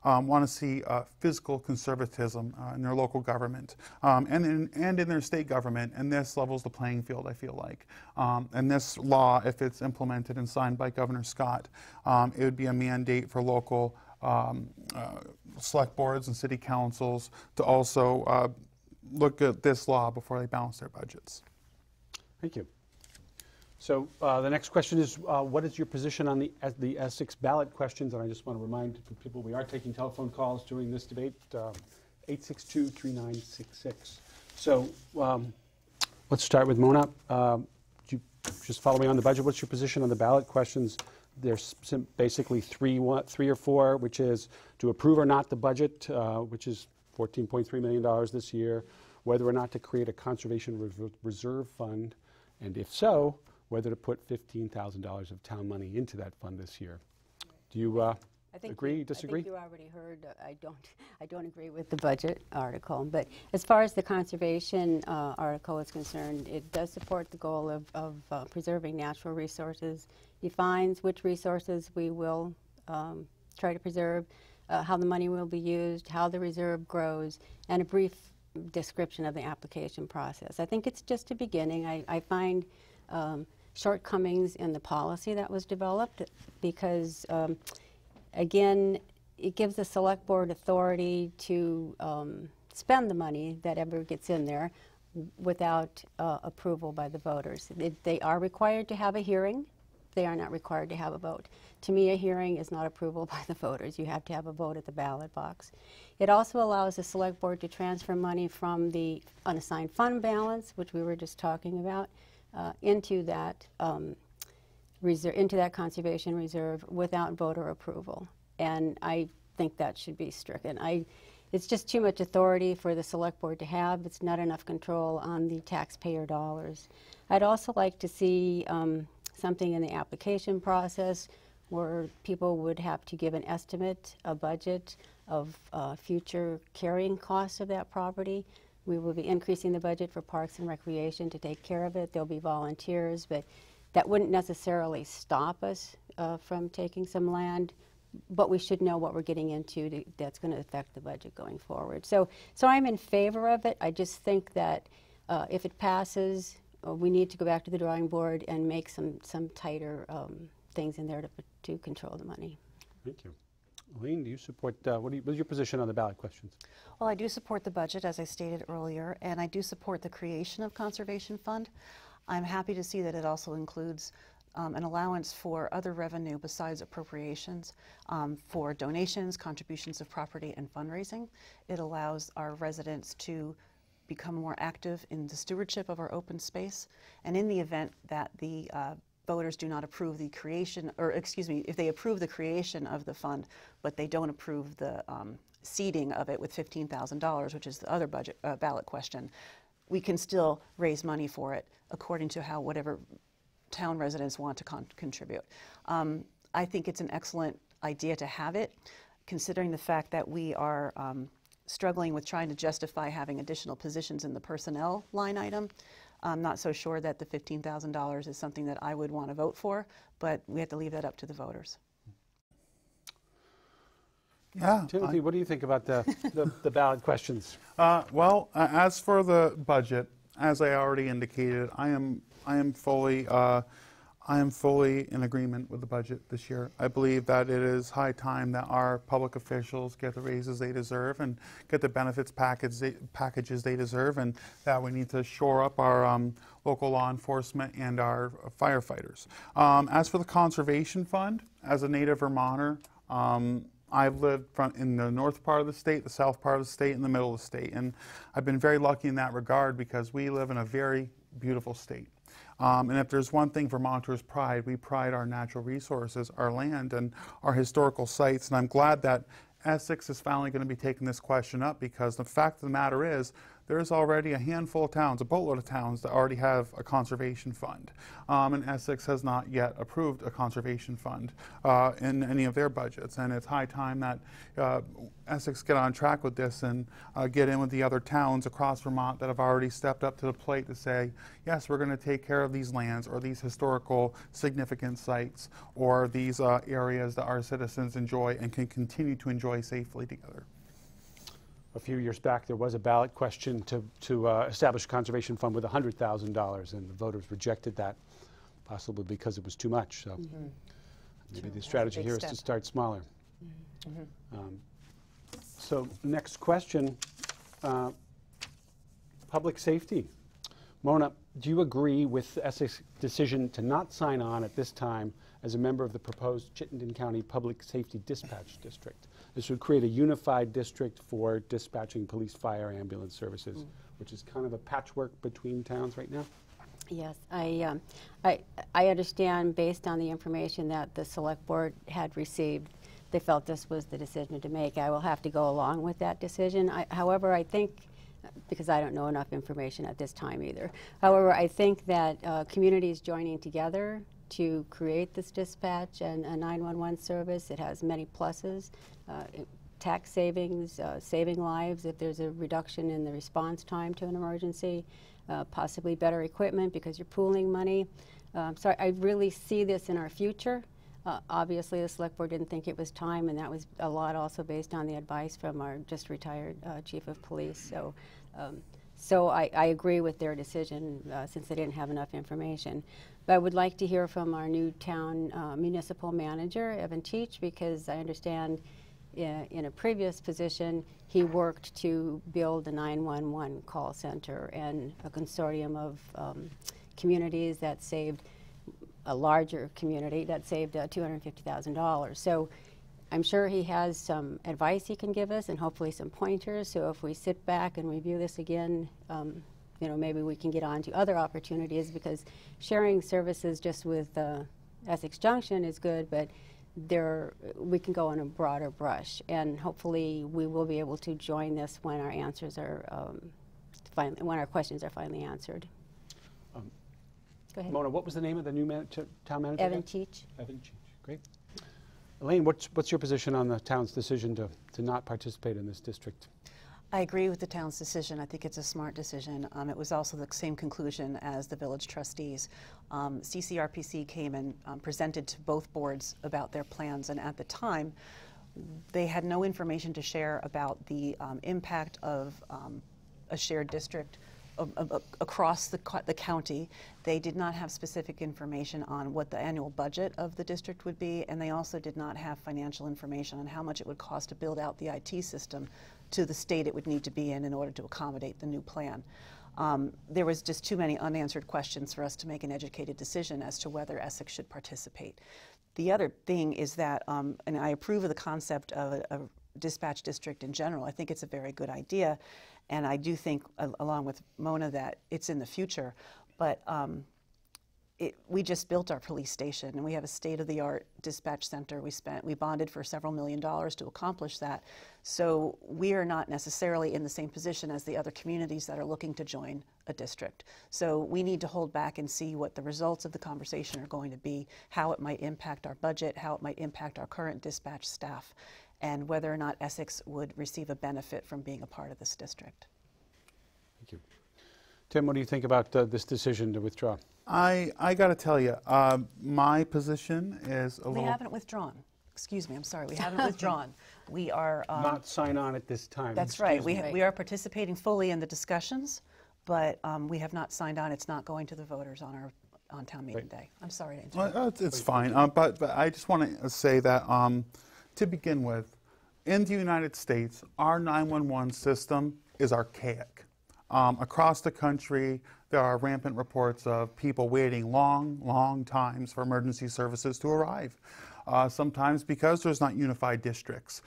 want to see fiscal conservatism in their local government and in their state government. And this levels the playing field, I feel like. And this law, if it's implemented and signed by Governor Scott, it would be a mandate for local select boards and city councils to also look at this law before they balance their budgets. Thank you. So the next question is, what is your position on the Essex ballot questions? And I just want to remind people we are taking telephone calls during this debate, 862-3966. So let's start with Mona. You just follow me on the budget. What's your position on the ballot questions? There's basically three or four, which is to approve or not the budget, which is $14.3 million this year, whether or not to create a conservation reserve fund, and if so, whether to put $15,000 of town money into that fund this year. Do you agree, disagree? I think you already heard. I don't agree with the budget article, but as far as the conservation article is concerned, it does support the goal of preserving natural resources, defines which resources we will try to preserve, how the money will be used, how the reserve grows, and a brief description of the application process. I think it's just a beginning. I find shortcomings in the policy that was developed because, again, it gives the select board authority to spend the money that ever gets in there without approval by the voters. They are required to have a hearing. They are not required to have a vote. To me, a hearing is not approval by the voters. You have to have a vote at the ballot box. It also allows the select board to transfer money from the unassigned fund balance, which we were just talking about, into that into that conservation reserve without voter approval. And I think that should be stricken. It's just too much authority for the select board to have. It's not enough control on the taxpayer dollars. I'd also like to see something in the application process where people would have to give an estimate, a budget of future carrying costs of that property. We will be increasing the budget for Parks and Recreation to take care of it. There'll be volunteers, but that wouldn't necessarily stop us from taking some land, but we should know what we're getting into that's going to affect the budget going forward. So I'm in favor of it. I just think that if it passes, we need to go back to the drawing board and make some tighter things in there to control the money. Thank you. Elaine, do you support, what's your position on the ballot questions? Well, I do support the budget, as I stated earlier, and I do support the creation of Conservation Fund. I'm happy to see that it also includes an allowance for other revenue besides appropriations for donations, contributions of property, and fundraising. It allows our residents to become more active in the stewardship of our open space, and in the event that the voters do not approve the creation, or excuse me, if they approve the creation of the fund, but they don't approve the seeding of it with $15,000, which is the other budget ballot question, we can still raise money for it according to how whatever town residents want to contribute. I think it's an excellent idea to have it, considering the fact that we are struggling with trying to justify having additional positions in the personnel line item. I'm not so sure that the $15,000 is something that I would want to vote for, but we have to leave that up to the voters. Yeah. Timothy, what do you think about the ballot questions? Well, as for the budget, as I already indicated, I am fully in agreement with the budget this year. I believe that it is high time that our public officials get the raises they deserve and get the benefits packages they deserve, and that we need to shore up our local law enforcement and our firefighters. As for the Conservation Fund, as a native Vermonter, I've lived in the north part of the state, the south part of the state, and the middle of the state, and I've been very lucky in that regard because we live in a very beautiful state. And if there's one thing Vermonters pride, we pride our natural resources, our land, and our historical sites. And I'm glad that Essex is finally going to be taking this question up, because the fact of the matter is there's already a handful of towns, a boatload of towns, that already have a conservation fund. And Essex has not yet approved a conservation fund in any of their budgets. And it's high time that Essex get on track with this and get in with the other towns across Vermont that have already stepped up to the plate to say, yes, we're going to take care of these lands or these historical significant sites or these areas that our citizens enjoy and can continue to enjoy safely together. A few years back, there was a ballot question to establish a conservation fund with $100,000, and the voters rejected that, possibly because it was too much. So maybe the strategy here is to start smaller. So next question, public safety. Mona, do you agree with the Essex decision to not sign on at this time as a member of the proposed Chittenden County Public Safety Dispatch District? This would create a unified district for dispatching police, fire, ambulance services, which is kind of a patchwork between towns right now. Yes, I understand, based on the information that the Select Board had received, they felt this was the decision to make. I will have to go along with that decision. However, I think, because I don't know enough information at this time either, however, I think that communities joining together to create this dispatch and a 911 service, it has many pluses. Tax savings, saving lives if there's a reduction in the response time to an emergency, possibly better equipment because you're pooling money. So I really see this in our future. Obviously, the select board didn't think it was time, and that was a lot also based on the advice from our just retired chief of police. So I agree with their decision since they didn't have enough information. But I would like to hear from our new town municipal manager, Evan Teach, because I understand in a previous position he worked to build a 911 call center and a consortium of communities that saved a larger community that saved $250,000. So I'm sure he has some advice he can give us and hopefully some pointers. So if we sit back and review this again, you know, maybe we can get on to other opportunities, because sharing services just with Essex Junction is good, but we can go on a broader brush, and hopefully we will be able to join this when our answers are when our questions are finally answered. Go ahead. Mona, what was the name of the new town manager? Evan again? Teach. Evan Teach, great. Elaine, what's your position on the town's decision to not participate in this district? I agree with the town's decision. I think it's a smart decision. It was also the same conclusion as the village trustees. CCRPC came and presented to both boards about their plans, and at the time they had no information to share about the impact of a shared district across the county. They did not have specific information on what the annual budget of the district would be, and they also did not have financial information on how much it would cost to build out the IT system to the state it would need to be in order to accommodate the new plan. There was just too many unanswered questions for us to make an educated decision as to whether Essex should participate. The other thing is that, and I approve of the concept of a dispatch district in general. I think it's a very good idea, and I do think, along with Mona, that it's in the future. But we just built our police station, and we have a state-of-the-art dispatch center. We bonded for several $1 million to accomplish that. So we are not necessarily in the same position as the other communities that are looking to join a district. So we need to hold back and see what the results of the conversation are going to be, how it might impact our budget, how it might impact our current dispatch staff, and whether or not Essex would receive a benefit from being a part of this district. Thank you. Tim, what do you think about this decision to withdraw? I got to tell you, my position is a little... We haven't withdrawn. Excuse me, I'm sorry, we haven't withdrawn. We are... not sign on at this time. That's right. We are participating fully in the discussions, but we have not signed on. It's not going to the voters on town meeting day. I'm sorry to interrupt. Well, it's fine, but I just want to say that to begin with, in the United States, our 911 system is archaic. Across the country, there are rampant reports of people waiting long times for emergency services to arrive. Sometimes because there's not unified districts.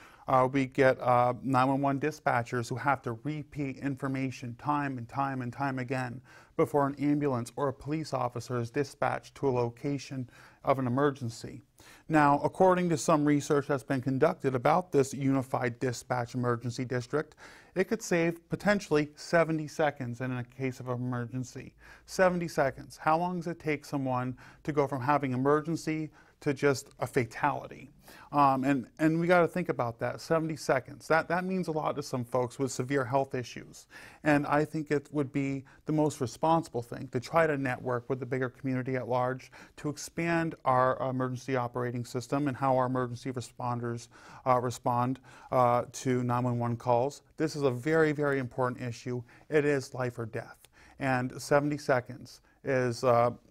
We get 911 dispatchers who have to repeat information time and time again before an ambulance or a police officer is dispatched to a location of an emergency. Now, according to some research that's been conducted about this unified dispatch emergency district, it could save potentially 70 seconds in a case of an emergency. 70 seconds. How long does it take someone to go from having emergency to just a fatality? And we got to think about that, 70 seconds. That means a lot to some folks with severe health issues. And I think it would be the most responsible thing to try to network with the bigger community at large to expand our emergency operating system and how our emergency responders respond to 911 calls. This is a very, very important issue. It is life or death. And 70 seconds is,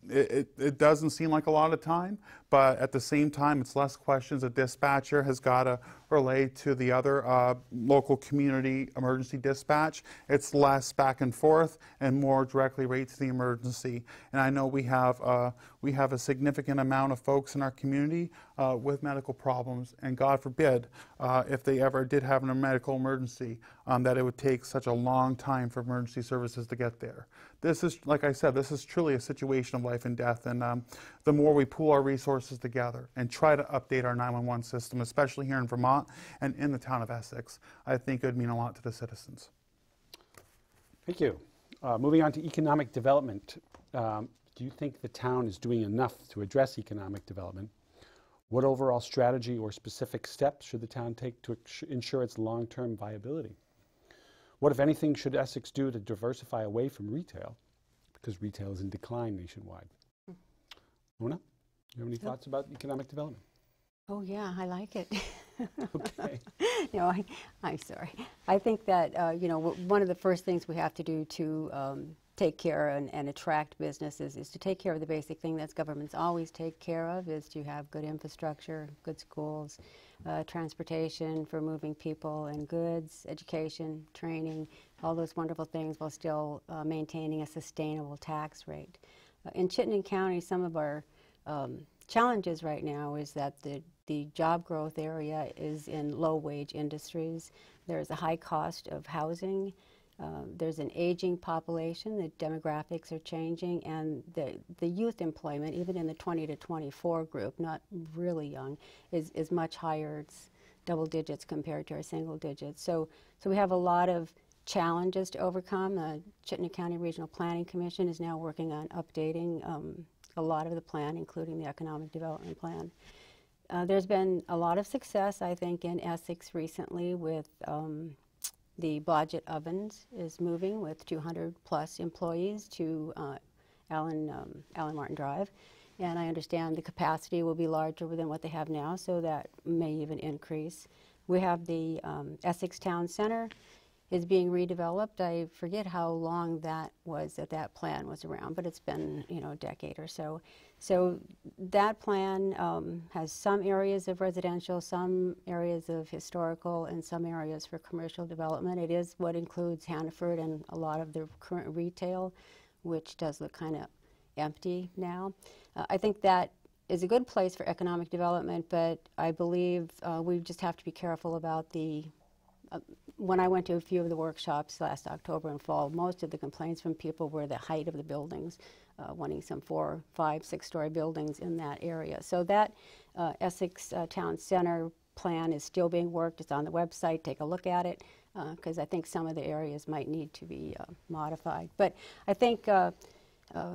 it doesn't seem like a lot of time, but at the same time, it's less questions a dispatcher has got to relay to the other local community emergency dispatch. It's less back and forth and more directly right to the emergency. And I know we have a significant amount of folks in our community with medical problems, and God forbid, if they ever did have a medical emergency, that it would take such a long time for emergency services to get there. This is, like I said, this is truly a situation of life and death, and the more we pool our resources together and try to update our 911 system, especially here in Vermont and in the town of Essex, I think it would mean a lot to the citizens. Thank you. Moving on to economic development. Do you think the town is doing enough to address economic development? What overall strategy or specific steps should the town take to ensure its long-term viability? What, if anything, should Essex do to diversify away from retail? Because retail is in decline nationwide. Mona, do you have any thoughts about economic development? Oh, yeah, I like it. Okay. No, I'm sorry. I think that, you know, one of the first things we have to do to take care and attract businesses is to take care of the basic thing that governments always take care of, is to have good infrastructure, good schools, transportation for moving people and goods, education, training, all those wonderful things, while still maintaining a sustainable tax rate. In Chittenden County, some of our challenges right now is that the job growth area is in low-wage industries. There's a high cost of housing. There's an aging population. The demographics are changing, and the youth employment, even in the 20 to 24 group, not really young, is much higher. It's double digits compared to our single digits. So we have a lot of challenges to overcome. The Chittenden County Regional Planning Commission is now working on updating a lot of the plan, including the economic development plan. There's been a lot of success, I think, in Essex recently with the Blodgett Ovens is moving with 200 plus employees to Allen Martin Drive. And I understand the capacity will be larger than what they have now, so that may even increase. We have the Essex Town Center is being redeveloped. I forget how long that was that plan was around, but it's been, you know, a decade or so. So that plan has some areas of residential, some areas of historical, and some areas for commercial development. It is what includes Hannaford and a lot of the current retail, which does look kind of empty now. I think that is a good place for economic development, but I believe we just have to be careful about the when I went to a few of the workshops last October and fall, most of the complaints from people were the height of the buildings, wanting some 4, 5, 6-story buildings in that area. So that Essex Town Center plan is still being worked. It's on the website. Take a look at it, because I think some of the areas might need to be modified. But I think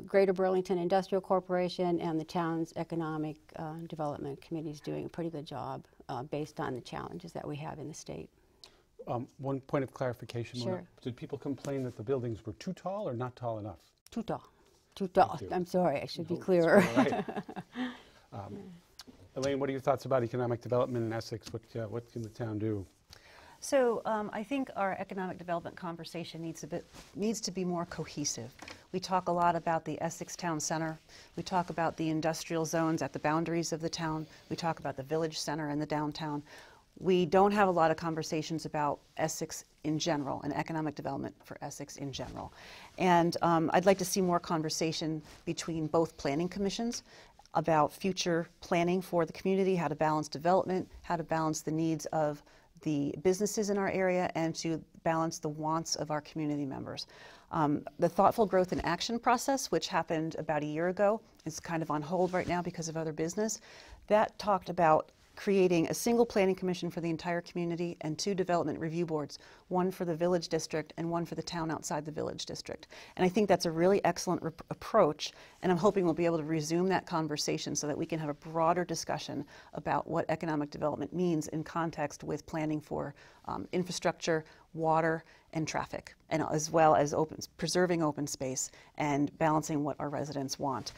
Greater Burlington Industrial Corporation and the town's Economic Development Committee is doing a pretty good job based on the challenges that we have in the state. One point of clarification. Sure. Mona. Did people complain that the buildings were too tall or not tall enough? Too tall. Too tall. you. I'm sorry, I should be No, it's clearer. all right. Elaine, what are your thoughts about economic development in Essex? What can the town do? So I think our economic development conversation needs to be more cohesive. We talk a lot about the Essex Town Center. We talk about the industrial zones at the boundaries of the town. We talk about the village center and the downtown. We don't have a lot of conversations about Essex in general and economic development for Essex in general. And I'd like to see more conversation between both planning commissions about future planning for the community, how to balance development, how to balance the needs of the businesses in our area, and to balance the wants of our community members. The Thoughtful Growth and Action process, which happened about a year ago, is kind of on hold right now because of other business. That talked about creating a single planning commission for the entire community and 2 development review boards, one for the village district and one for the town outside the village district. And I think that's a really excellent approach, and I'm hoping we'll be able to resume that conversation so that we can have a broader discussion about what economic development means in context with planning for infrastructure, water, and traffic, and as well as preserving open space and balancing what our residents want.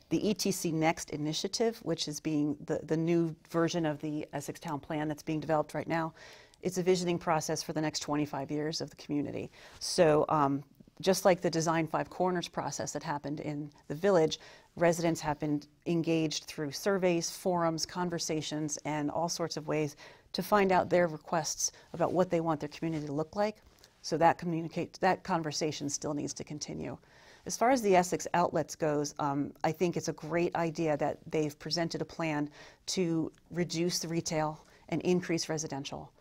The ETC Next initiative, which is being the new version of the Essex Town Plan that's being developed right now, it's a visioning process for the next 25 years of the community. So just like the Design 5 Corners process that happened in the village, residents have been engaged through surveys, forums, conversations, and all sorts of ways to find out their requests about what they want their community to look like. So that conversation still needs to continue. As far as the Essex outlets goes, I think it's a great idea that they've presented a plan to reduce the retail and increase residential.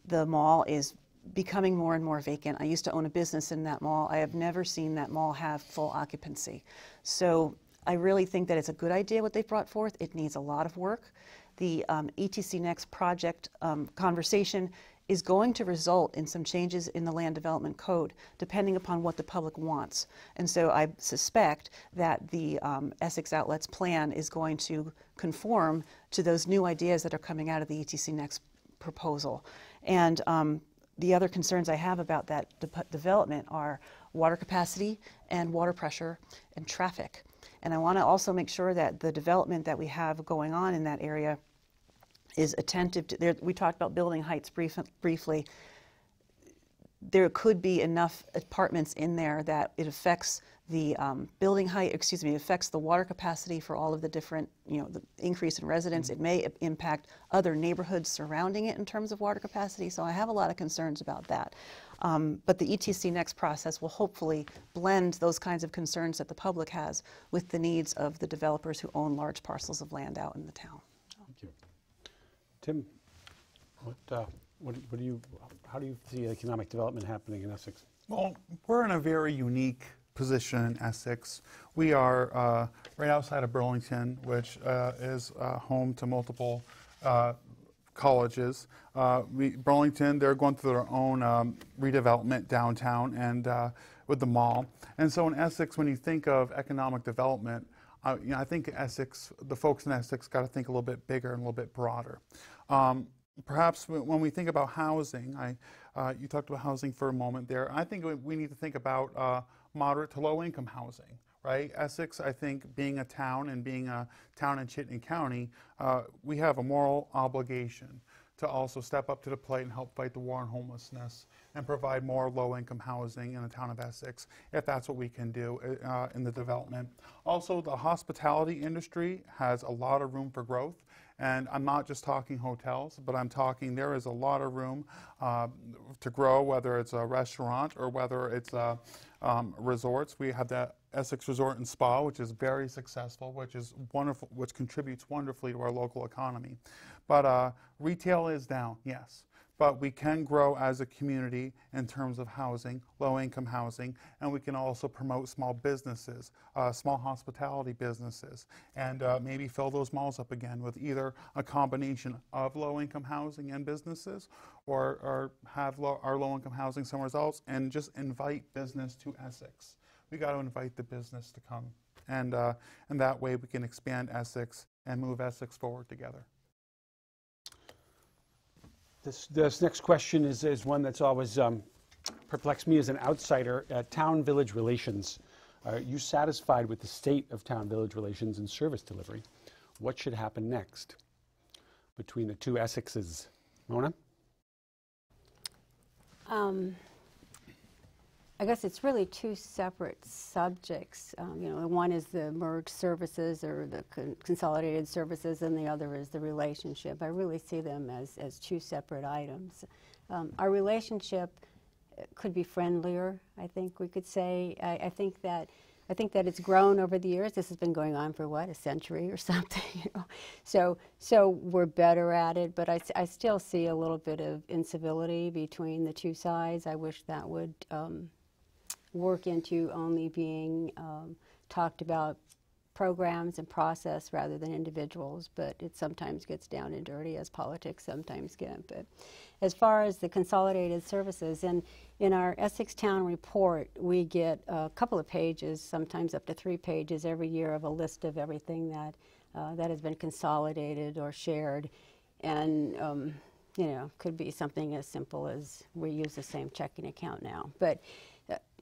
The mall is becoming more and more vacant. I used to own a business in that mall. I have never seen that mall have full occupancy. So I really think that it's a good idea what they've brought forth. It needs a lot of work. The ETC Next project conversation is going to result in some changes in the land development code, depending upon what the public wants. And so I suspect that the Essex Outlets plan is going to conform to those new ideas that are coming out of the ETC Next proposal. And the other concerns I have about that development are water capacity and water pressure and traffic. And I want to also make sure that the development that we have going on in that area is attentive to, we talked about building heights briefly. There could be enough apartments in there that it affects the building height, affects the water capacity for all of the different, the increase in residents. It may impact other neighborhoods surrounding it in terms of water capacity. So I have a lot of concerns about that. But the ETC Next process will hopefully blend those kinds of concerns that the public has with the needs of the developers who own large parcels of land out in the town. Thank you. Tim, how do you see economic development happening in Essex? Well, we're in a very unique position in Essex. We are right outside of Burlington, which is home to multiple colleges. Burlington, they're going through their own redevelopment downtown and with the mall. And so in Essex, when you think of economic development, I think Essex, the folks in Essex got to think a little bit bigger and a little bit broader. Perhaps when we think about housing, you talked about housing for a moment there. I think we need to think about moderate to low income housing, right? Essex, I think, being a town and being a town in Chittenden County, we have a moral obligation to also step up to the plate and help fight the war on homelessness and provide more low-income housing in the town of Essex, if that's what we can do in the development. Also, the hospitality industry has a lot of room for growth. And I'm not just talking hotels, but I'm talking there is a lot of room to grow, whether it's a restaurant or whether it's resorts. We have the Essex Resort and Spa, which is very successful, which is wonderful, which contributes wonderfully to our local economy. But retail is down, yes. But we can grow as a community in terms of housing, low-income housing, and we can also promote small businesses, small hospitality businesses, and maybe fill those malls up again with either a combination of low-income housing and businesses, or have our low-income housing somewhere else, and just invite business to Essex. We got to invite the business to come, and that way we can expand Essex and move Essex forward together. This next question is one that's always perplexed me as an outsider. Town-village relations. Are you satisfied with the state of town-village relations and service delivery? What should happen next between the two Essexes? Mona? I guess it's really two separate subjects. One is the merged services or the consolidated services, and the other is the relationship. I really see them as two separate items. Our relationship could be friendlier, I think we could say. I think that it's grown over the years. This has been going on for what, a century or something. So we're better at it, but I still see a little bit of incivility between the two sides. I wish that would work into only being talked about programs and process rather than individuals, but it sometimes gets down and dirty, as politics sometimes get. But as far as the consolidated services, in our Essex Town report, we get a couple of pages, sometimes up to 3 pages every year, of a list of everything that has been consolidated or shared. And could be something as simple as we use the same checking account now. But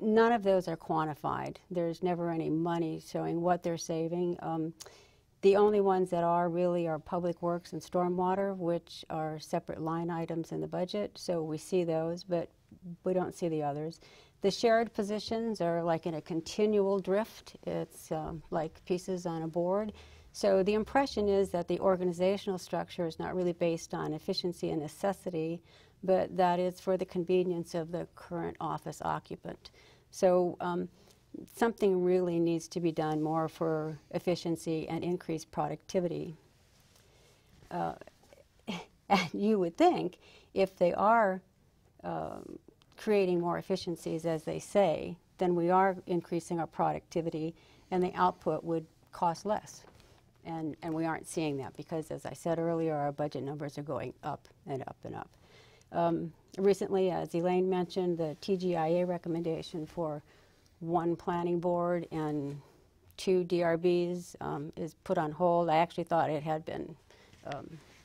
none of those are quantified. There's never any money showing what they're saving. The only ones that are really are public works and stormwater, which are separate line items in the budget. So we see those, but we don't see the others. The shared positions are like in a continual drift. It's like pieces on a board. So the impression is that the organizational structure is not really based on efficiency and necessity, but that it's for the convenience of the current office occupant. So something really needs to be done more for efficiency and increased productivity. And you would think if they are creating more efficiencies, as they say, then we are increasing our productivity and the output would cost less. And we aren't seeing that because, as I said earlier, our budget numbers are going up and up and up. Recently, as Elaine mentioned, the TGIA recommendation for 1 planning board and 2 DRBs is put on hold. I actually thought it had been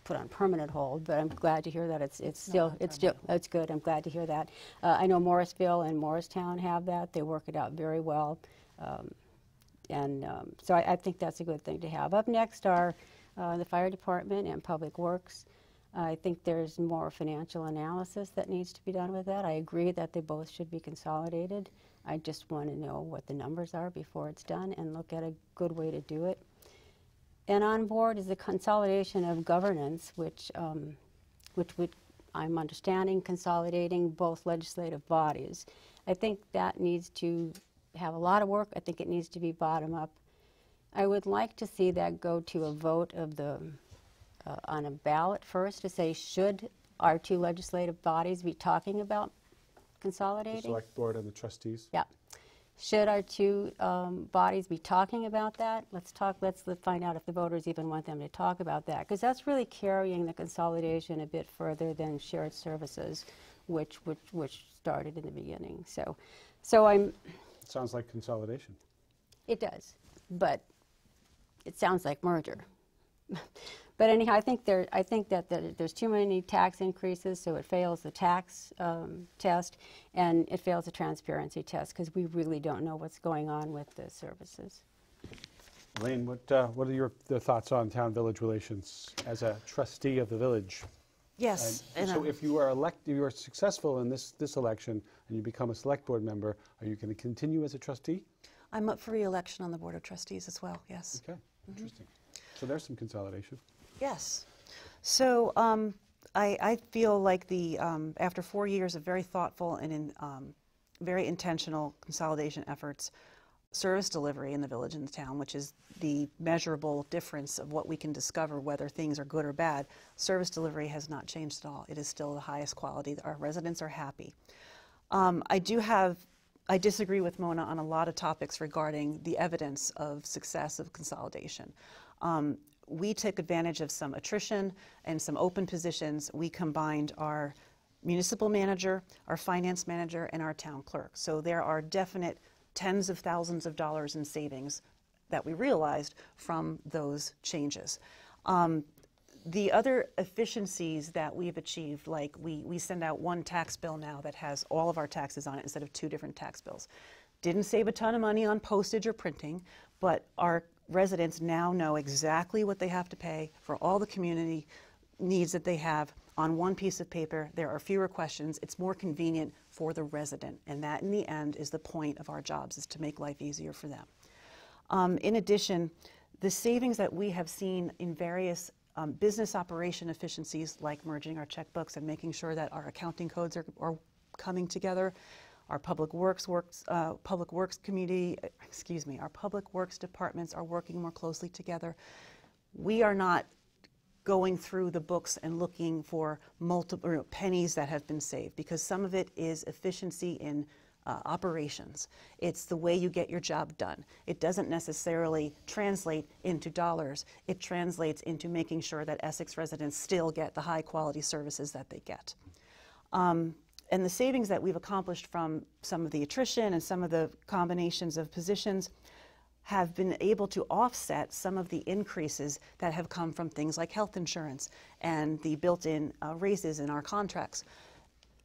put on permanent hold, but I'm glad to hear that it's good. I'm glad to hear that. I know Morrisville and Morristown have that. They work it out very well. So I think that's a good thing to have. Up next are the fire department and public works. I think there's more financial analysis that needs to be done with that. I agree that they both should be consolidated. I just want to know what the numbers are before it's done and look at a good way to do it. And on board is the consolidation of governance, which I'm understanding consolidating both legislative bodies. I think that needs to have a lot of work. I think it needs to be bottom up. I would like to see that go to a vote of the on a ballot first to say, should our two legislative bodies be talking about consolidating? The select board and the trustees. Yeah. Should our two bodies be talking about that? Let's find out if the voters even want them to talk about that, because that's really carrying the consolidation a bit further than shared services, which started in the beginning. So I'm. It sounds like consolidation. It does, but it sounds like merger. But anyhow, I think that there's too many tax increases, so it fails the tax test, and it fails the transparency test, because we really don't know what's going on with the services. Elaine, what are the thoughts on town-village relations as a trustee of the village? Yes. And so if you are successful in this election and you become a select board member, are you going to continue as a trustee? I'm up for re-election on the Board of Trustees as well, yes. Okay, interesting. So there's some consolidation. Yes. So I feel like after 4 years of very thoughtful and very intentional consolidation efforts, service delivery in the village and the town, which is the measurable difference of what we can discover whether things are good or bad, service delivery has not changed at all. It is still the highest quality. Our residents are happy. I disagree with Mona on a lot of topics regarding the evidence of success of consolidation. We took advantage of some attrition and some open positions. We combined our municipal manager, our finance manager, and our town clerk. So there are definite tens of thousands of dollars in savings that we realized from those changes. The other efficiencies that we've achieved, like we send out one tax bill now that has all of our taxes on it instead of 2 different tax bills. Didn't save a ton of money on postage or printing, but our residents now know exactly what they have to pay for all the community needs that they have on one piece of paper. There are fewer questions. It's more convenient for the resident, and that in the end is the point of our jobs, is to make life easier for them. In addition, the savings that we have seen in various business operation efficiencies, like merging our checkbooks and making sure that our accounting codes are coming together, our public works community, our public works departments are working more closely together. We are not going through the books and looking for multiple pennies that have been saved, because some of it is efficiency in operations. It's the way you get your job done. It doesn't necessarily translate into dollars. It translates into making sure that Essex residents still get the high quality services that they get. And the savings that we've accomplished from some of the attrition and some of the combinations of positions have been able to offset some of the increases that have come from things like health insurance and the built-in raises in our contracts.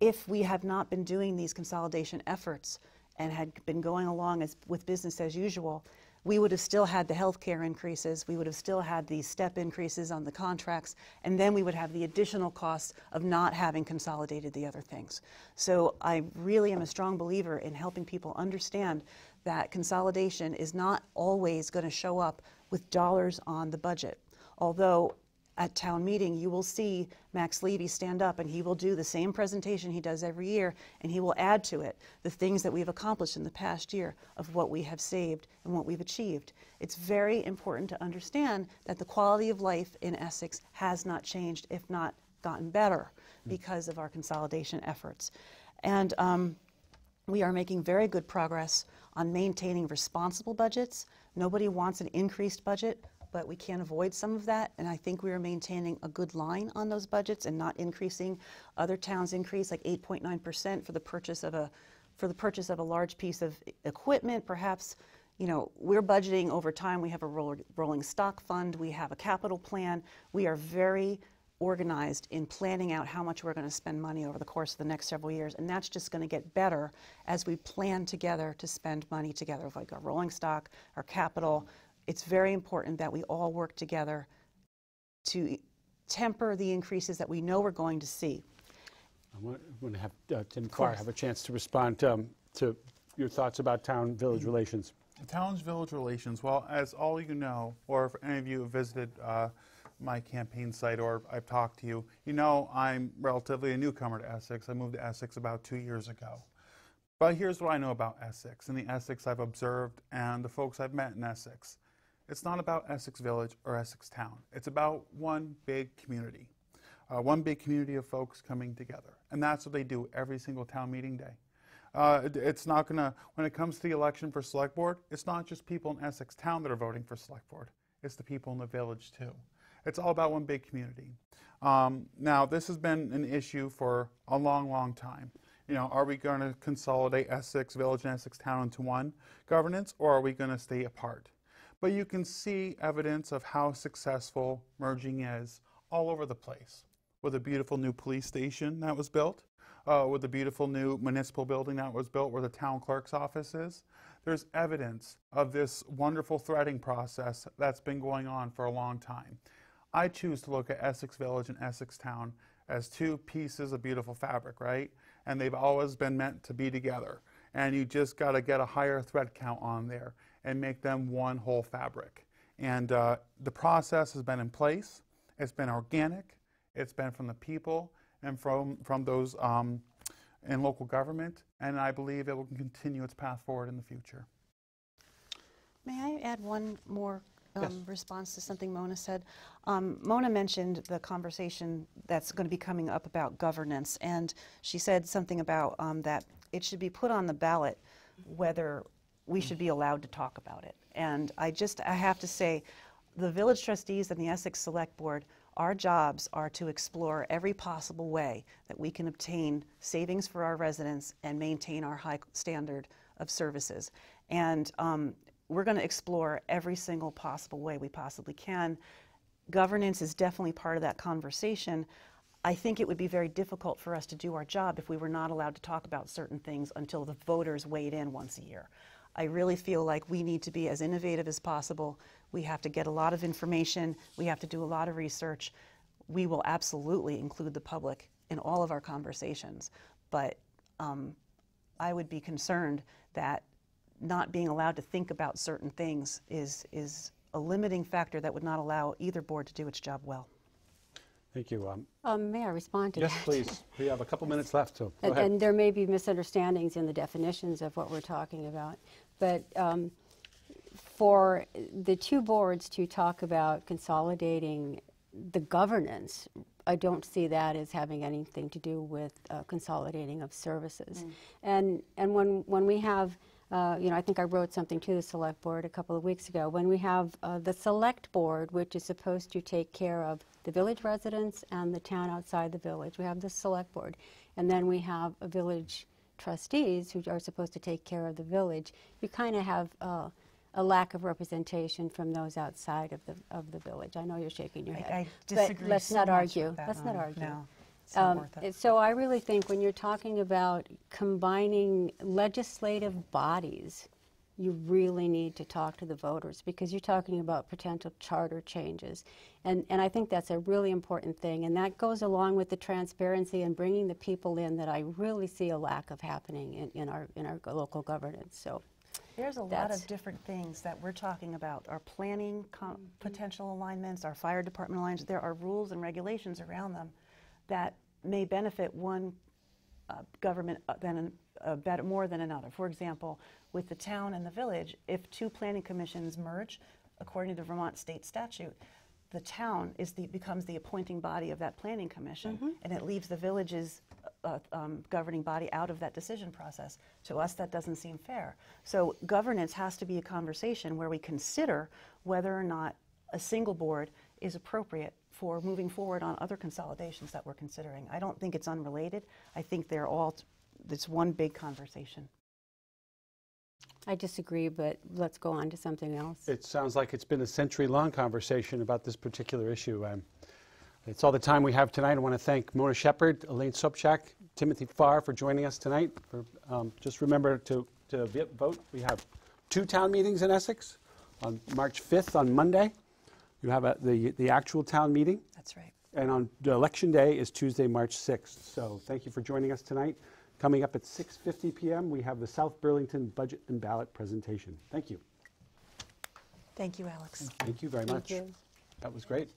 If we have not been doing these consolidation efforts and had been going along with business as usual, we would have still had the health care increases, we would have still had the step increases on the contracts, and then we would have the additional costs of not having consolidated the other things. So I really am a strong believer in helping people understand that consolidation is not always going to show up with dollars on the budget. Although at town meeting, you will see Max Levy stand up and he will do the same presentation he does every year, and he will add to it the things that we've accomplished in the past year of what we have saved and what we've achieved. It's very important to understand that the quality of life in Essex has not changed, if not gotten better, because of our consolidation efforts. And we are making very good progress on maintaining responsible budgets. Nobody wants an increased budget, but we can't avoid some of that, and I think we are maintaining a good line on those budgets and not increasing. Other towns increase like 8.9% for the purchase of a large piece of equipment. Perhaps, you know, we're budgeting over time. We have a rolling stock fund. We have a capital plan. We are very organized in planning out how much we're going to spend money over the course of the next several years, and that's just going to get better as we plan together to spend money together, like our rolling stock, our capital. It's very important that we all work together to temper the increases that we know we're going to see. I want to have Tim Farr have a chance to respond to your thoughts about town-village relations. Town-village relations, well, as all you know, or if any of you have visited my campaign site or I've talked to you, you know I'm relatively a newcomer to Essex. I moved to Essex about 2 years ago. But here's what I know about Essex and the Essex I've observed and the folks I've met in Essex. It's not about Essex Village or Essex Town. It's about one big community. One big community of folks coming together. And that's what they do every single town meeting day. It's not going to, when it comes to the election for Select Board, it's not just people in Essex Town that are voting for Select Board. It's the people in the village too. It's all about one big community. Now, this has been an issue for a long, long time. You know, are we going to consolidate Essex Village and Essex Town into one governance, or are we going to stay apart? But you can see evidence of how successful merging is all over the place. With a beautiful new police station that was built, with a beautiful new municipal building that was built where the town clerk's office is. There's evidence of this wonderful threading process that's been going on for a long time. I choose to look at Essex Village and Essex Town as two pieces of beautiful fabric, right? And they've always been meant to be together. And you just got to get a higher thread count on there and make them one whole fabric. And the process has been in place. It's been organic. It's been from the people and from those in local government. And I believe it will continue its path forward in the future. May I add one more Yes. response to something Mona said? Mona mentioned the conversation that's going to be coming up about governance, and she said something about that it should be put on the ballot whether we should be allowed to talk about it. And I have to say, the village trustees and the Essex Select Board, our jobs are to explore every possible way that we can obtain savings for our residents and maintain our high standard of services. And we're going to explore every single possible way we possibly can. Governance is definitely part of that conversation. I think it would be very difficult for us to do our job if we were not allowed to talk about certain things until the voters weighed in once a year. I really feel like we need to be as innovative as possible. We have to get a lot of information. We have to do a lot of research. We will absolutely include the public in all of our conversations. But I would be concerned that not being allowed to think about certain things is a limiting factor that would not allow either board to do its job well. Thank you. May I respond to Yes, that? please. We have a couple minutes left, so go ahead. And there may be misunderstandings in the definitions of what we're talking about. But for the two boards to talk about consolidating the governance, I don't see that as having anything to do with consolidating of services. And when we have, you know, I think I wrote something to the Select Board a couple of weeks ago, when we have the Select Board, which is supposed to take care of the village residents and the town outside the village. We have the Select Board. And then we have a village trustees who are supposed to take care of the village. You kind of have a lack of representation from those outside of the village. I know you're shaking your head. I disagree. But let's so not much argue. with that, Let's not Mona. argue. No, it's not worth it. So I really think when you're talking about combining legislative bodies, you really need to talk to the voters because you're talking about potential charter changes. And I think that's a really important thing. And that goes along with the transparency and bringing the people in that I really see a lack of happening in our local governance. So there's a lot of different things that we're talking about. Our planning potential alignments, our fire department alignments, there are rules and regulations around them that may benefit one government better, more than another. For example, with the town and the village, if two planning commissions merge, according to the Vermont state statute, the town becomes the appointing body of that planning commission, and it leaves the village's governing body out of that decision process. To us, that doesn't seem fair. So governance has to be a conversation where we consider whether or not a single board is appropriate for moving forward on other consolidations that we're considering. I don't think it's unrelated. I think they're all, it's one big conversation. I disagree, but let's go on to something else. It sounds like it's been a century-long conversation about this particular issue. It's all the time we have tonight. I want to thank Mona Sheppard, Elaine Sopchak, Timothy Farr for joining us tonight. Just remember to vote. We have 2 town meetings in Essex on March 5th on Monday, You have the actual town meeting, That's right. and on the election day is Tuesday, March 6th. So thank you for joining us tonight. Coming up at 6:50 p.m., we have the South Burlington Budget and Ballot presentation. Thank you. Thank you, Alex. Thank you very much. Thank you. That was great.